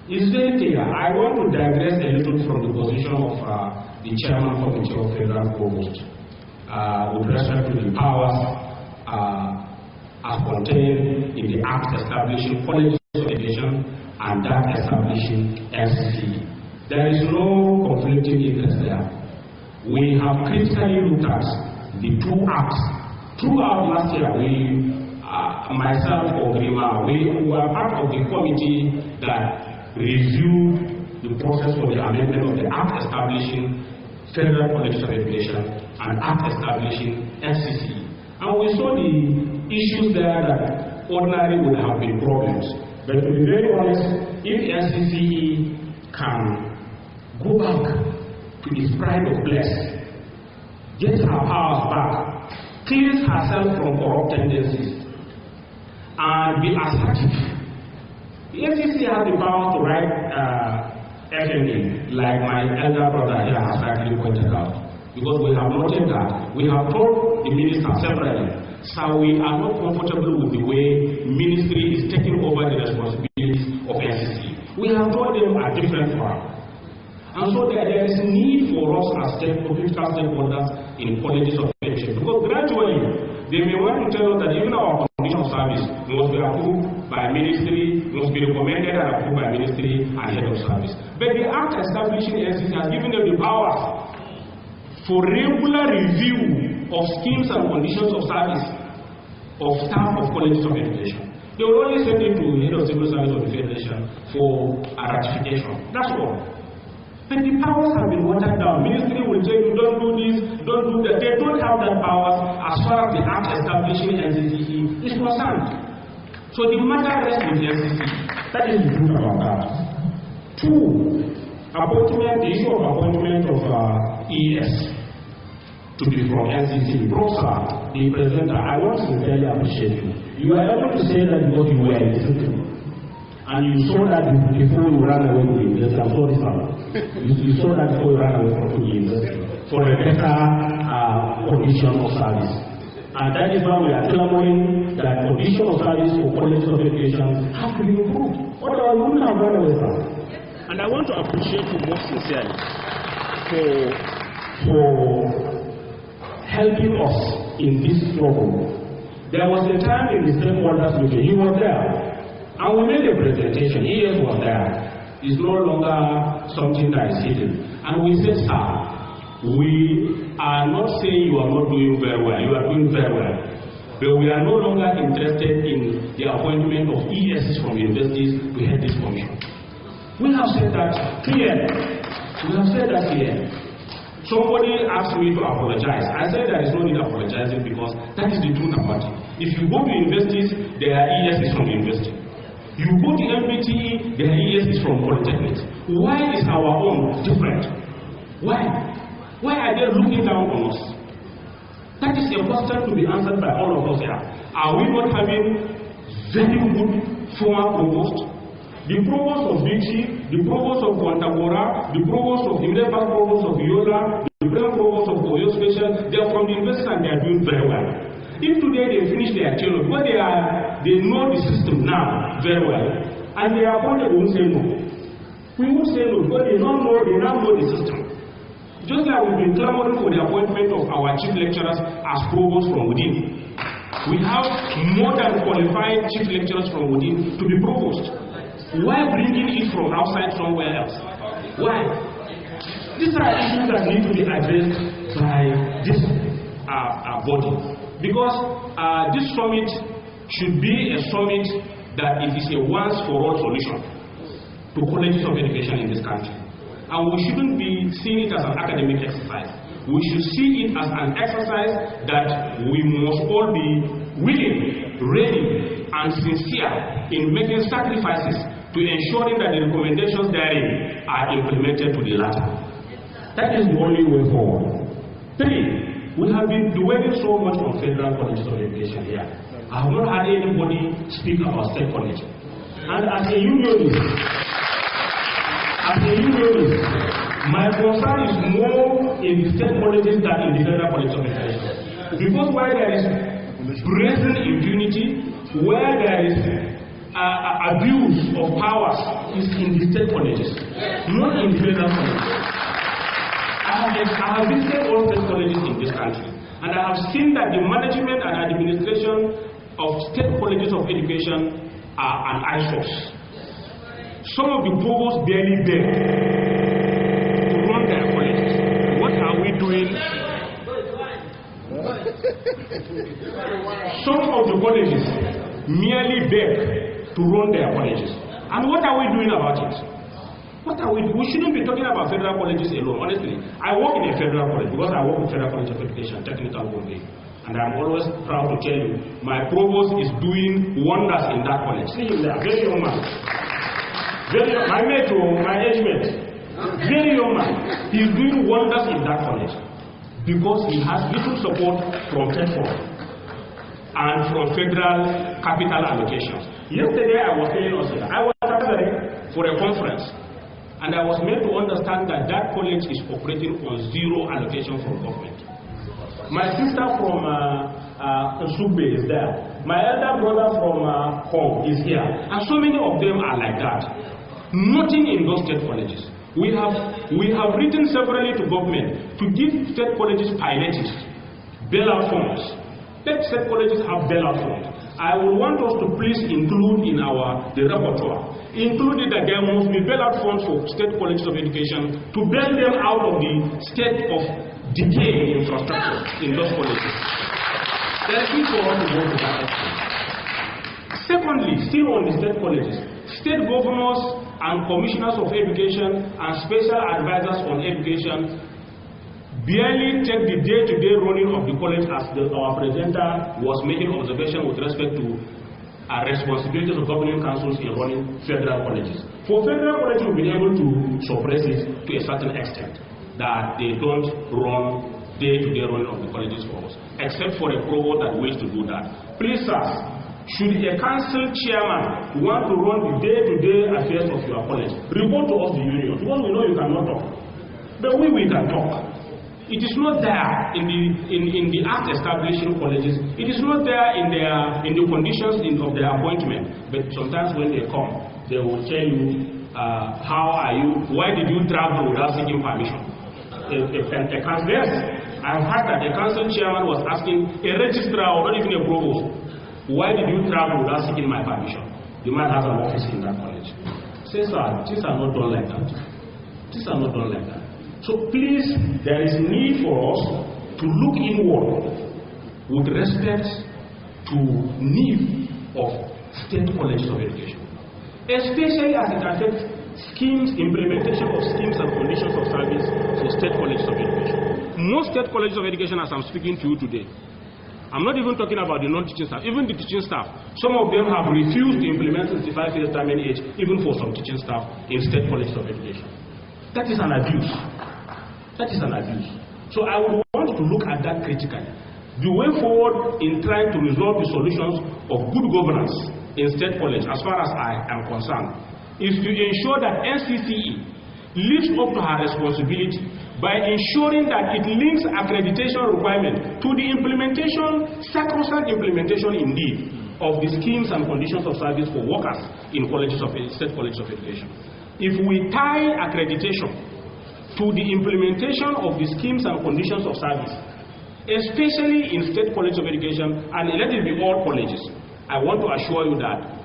It's very clear. I want to digress a little from the position of the Chairman Committee of Federal Provost with respect to the powers as contained in the act establishing colleges of education and that establishing Ncce. There is no conflicting interest there. We have critically looked at the two acts. Throughout last year, myself or Grima, we were part of the committee that reviewed the process for the amendment of the act establishing Federal Colleges of Education and act establishing Ncce. And we saw the issues there that ordinarily would have been problems. But to be very honest, if Ncce can go back to its pride of place, get her powers back, cleanse herself from corrupt tendencies, and be assertive. The Ncce has the power to write FME, like my elder brother here has rightly pointed out. Because we have noted that, we have told the minister separately, so we are not comfortable with the way ministry is taking over the responsibilities of Ncce. We have told them a different one. And so there is need for us as political stakeholders in colleges of education. Because gradually, they may want to tell us that even our condition of service must be approved by ministry, must be recommended and approved by ministry and head of service. But the act establishing Ncce has given them the power for regular review of schemes and conditions of service of staff of colleges of education. They will only send it to the head of civil service of the Federation for a ratification. That's all. But the powers have been watered down. Ministry will tell you, don't do this, don't do that. They don't have that powers as far as the act establishing Ncce is concerned. So the matter rests with the Ncce. That is the truth about that. Two, the issue of appointment of ES to be from Ncce. Professor, the presenter, I want to sincerely appreciate you. You are able to say that because you were in the and you saw that before you ran away from the university. I'm sorry, sir. You saw that before you ran away from the university for a better condition of service. And that is why we are clamoring that condition of service for colleges of education have to be improved. Otherwise, we wouldn't have run away from it. And I want to appreciate you most sincerely for helping us in this struggle. There was a time in the stakeholders meeting, he was there. And we made a presentation, he was there. It's no longer something that is hidden. And we said, sir, we are not saying you are not doing very well, you are doing very well. But we are no longer interested in the appointment of ESs from universities to head this commission. We have said that clearly. We have said that clearly. Somebody asked me to apologize. I said there is no need apologizing because that is the truth about it. If you go to universities, there are ESs from the university. You go to MBTE, there are ESs from polytechnics. Why is our own different? Why? Why are they looking down on us? That is a question to be answered by all of us here. Are we not having very good former provost? The provost of Ncce, the provost of Kwantagora, the provost of Imdepa, provost of Yola, the provost of Oyo Special, they are from the university and they are doing very well. If today they finish their tenure, because they know the system now very well, and they are appointed, we won't say no. We won't say no because they now know the system. Just like we've been clamoring for the appointment of our chief lecturers as provosts from within. We have more than qualified chief lecturers from within to be provost. Why bringing it from outside somewhere else? Why? These are issues that need to be addressed by this body. Because this summit should be a summit that it is a once-for-all solution to colleges of education in this country. And we shouldn't be seeing it as an academic exercise. We should see it as an exercise that we must all be willing, ready, and sincere in making sacrifices to ensuring that the recommendations therein are implemented to the latter. That is the only way forward. 3, we have been dwelling so much on federal colleges of education here. I have not had anybody speak about state college. And as a unionist, my concern is more in the state colleges than in the federal college of education. Because where there is brazen impunity, where there is abuse of powers, is in the state colleges, not in the federal colleges. I have visited all state colleges in this country, and I have seen that the management and administration of state colleges of education are an eyesore. Some of the provosts barely beg to run their colleges. What are we doing? Some of the colleges merely beg to run their colleges. And what are we doing about it? We shouldn't be talking about federal colleges alone, honestly. I work in a federal college because I work with Federal College of Education, Technical Bombay. And I'm always proud to tell you, my provost is doing wonders in that college. See him there, very young man. My mate, my age mate, very young man. He's doing wonders in that college because he has little support from FEDFOR and from federal capital allocations. Yesterday I was telling us that I was for a conference, and I was made to understand that that college is operating on zero allocation from government. My sister from Ncce is there. My elder brother from Hong is here, and so many of them are like that. Nothing in those state colleges. We have written severally to government to give state colleges pilotage, bailout funds. Let state colleges have bailout funds. I would want us to please include in the repertoire, including that there must be bailout funds for state colleges of education to bail them out of the state of decay in infrastructure in those colleges. There is need for us to go to that extent. Secondly, still on the state colleges, state governors and commissioners of education and special advisors on education barely take the day-to-day running of the college as our presenter was making observation with respect to responsibilities of governing councils in running federal colleges. For federal colleges, we've been able to suppress it to a certain extent, that they don't run day-to-day running of the colleges for us, except for a provost that wills to do that. Please, sirs, should a council chairman want to run the day-to-day affairs of your college, report to us, the union, because we know you cannot talk. But we can talk. It is not there in the act establishing colleges. It is not there in the conditions of their appointment. But sometimes when they come, they will tell you, how are you? Why did you travel without seeking permission? A council, yes. I've heard that the council chairman was asking a registrar or not even a provost, why did you travel without seeking my permission? The man has an office in that college. Say, sir, things are not done like that. Things are not done like that. So please, there is need for us to look inward with respect to need of state colleges of education, especially as it affects implementation of schemes and conditions of service for state colleges of education. Most state colleges of education, as I'm speaking to you today, I'm not even talking about the non-teaching staff, even the teaching staff, some of them have refused to implement 65 years retirement age, even for some teaching staff in state colleges of education. That is an abuse. That is an abuse. So I would want to look at that critically. The way forward in trying to resolve the solutions of good governance in state college, as far as I am concerned, is to ensure that Ncce lives up to her responsibility by ensuring that it links accreditation requirement to the implementation, sacrosanct implementation indeed, of the schemes and conditions of service for workers in colleges of state colleges of education. If we tie accreditation to the implementation of the schemes and conditions of service, especially in state college of education, and let it be all colleges, I want to assure you that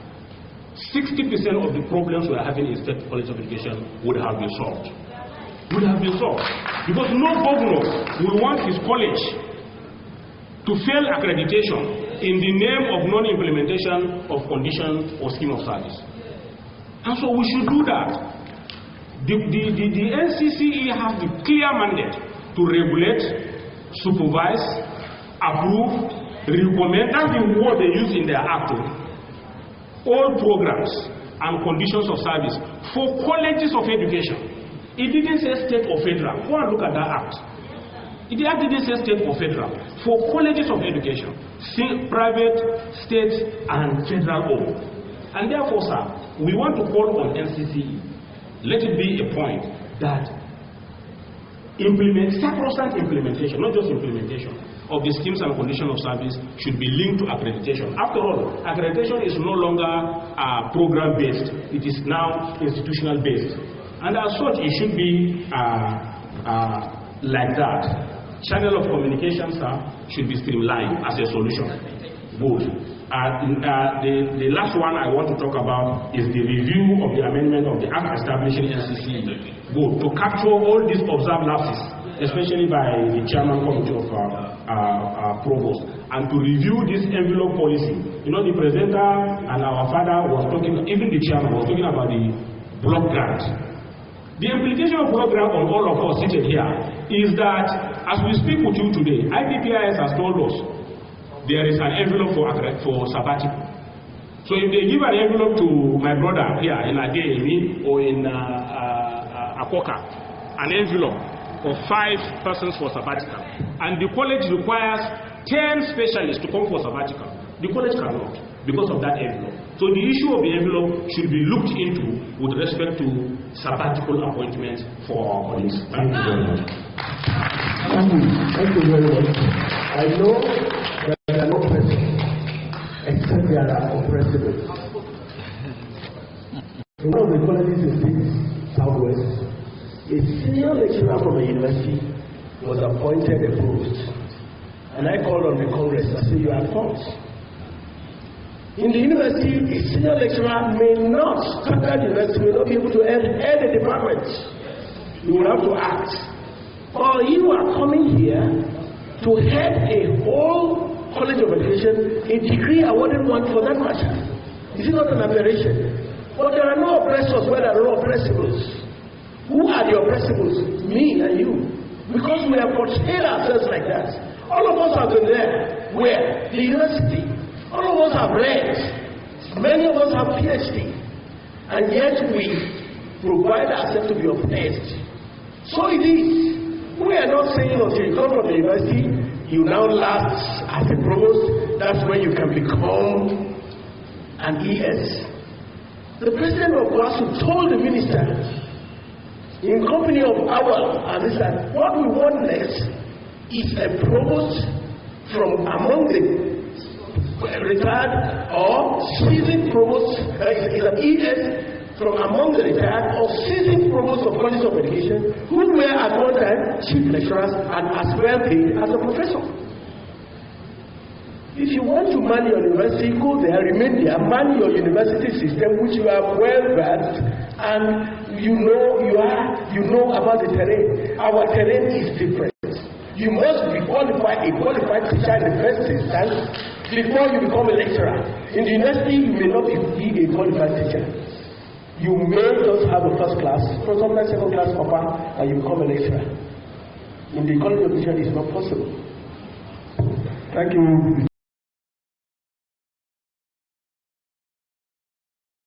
60% of the problems we are having in state college of education would have been solved. Would have been solved. Because no governor will want his college to fail accreditation in the name of non-implementation of condition or scheme of service. And so we should do that. The Ncce has the clear mandate to regulate, supervise, approve, recommend, that's the word they use in their act, all programs and conditions of service for colleges of education. It didn't say state or federal. Go and look at that act. The act didn't say state or federal. For colleges of education, private, state, and federal owned. And therefore, sir, we want to call on Ncce. Let it be a point that sacrosanct implementation, not just implementation, of the schemes and conditions of service should be linked to accreditation. After all, accreditation is no longer program-based. It is now institutional-based. And as such, it should be like that. Channel of communications should be streamlined as a solution. Good. The last one I want to talk about is the review of the amendment of the Act establishing Ncce. Good. To capture all these observed lapses, especially by the chairman committee of provost, and to review this envelope policy. You know, the presenter and our father was talking, even the chairman was talking about the block grant. The implication of block grant on all of us seated here is that as we speak with you today, IPPIS has told us there is an envelope for sabbatical. So if they give an envelope to my brother here in Adeyemi or in Akoka, an envelope of 5 persons for sabbatical, and the college requires 10 specialists to come for sabbatical, the college cannot because of that envelope. So the issue of the envelope should be looked into with respect to sabbatical appointments for our colleagues. Thank you very much. Thank you very much. I know there are no persons except there are oppressibles. In one of the colleges in the Southwest, a senior lecturer from a university was appointed a provost. And I called on the Congress and said, you are false. In the university, a senior lecturer may not, standard university may not be able to head a department. You will have to act. Or you are coming here to head a whole college of education, a degree awarded one for that matter. Is it not an aberration? But there are no oppressors where there are no oppressibles. Who are the oppressibles? Me and you. Because we have portrayed ourselves like that. All of us have been there. Where? The university. All of us have read. Many of us have PhD. And yet we provide ourselves to be oppressed. So it is. We are not saying until you come from the university, you now last as a provost. That's when you can become an ES. The president of COEASU told the minister, in company of our, and he said, what we want next is a provost from among the retired or seasoned provost, is an ES from among the retired or seasoned provosts of colleges of education who were at one time chief lecturers and as well paid as a professor. If you want to man your university, go there, remain there, man your university system, which you are well versed, and you know about the terrain. Our terrain is different. You must be qualified, a qualified teacher in the first instance before you become a lecturer. In the university, you may not be a qualified teacher. You may just have a first class, or sometimes second class upper, and you become a lecturer. In the college of education, it's not possible. Thank you.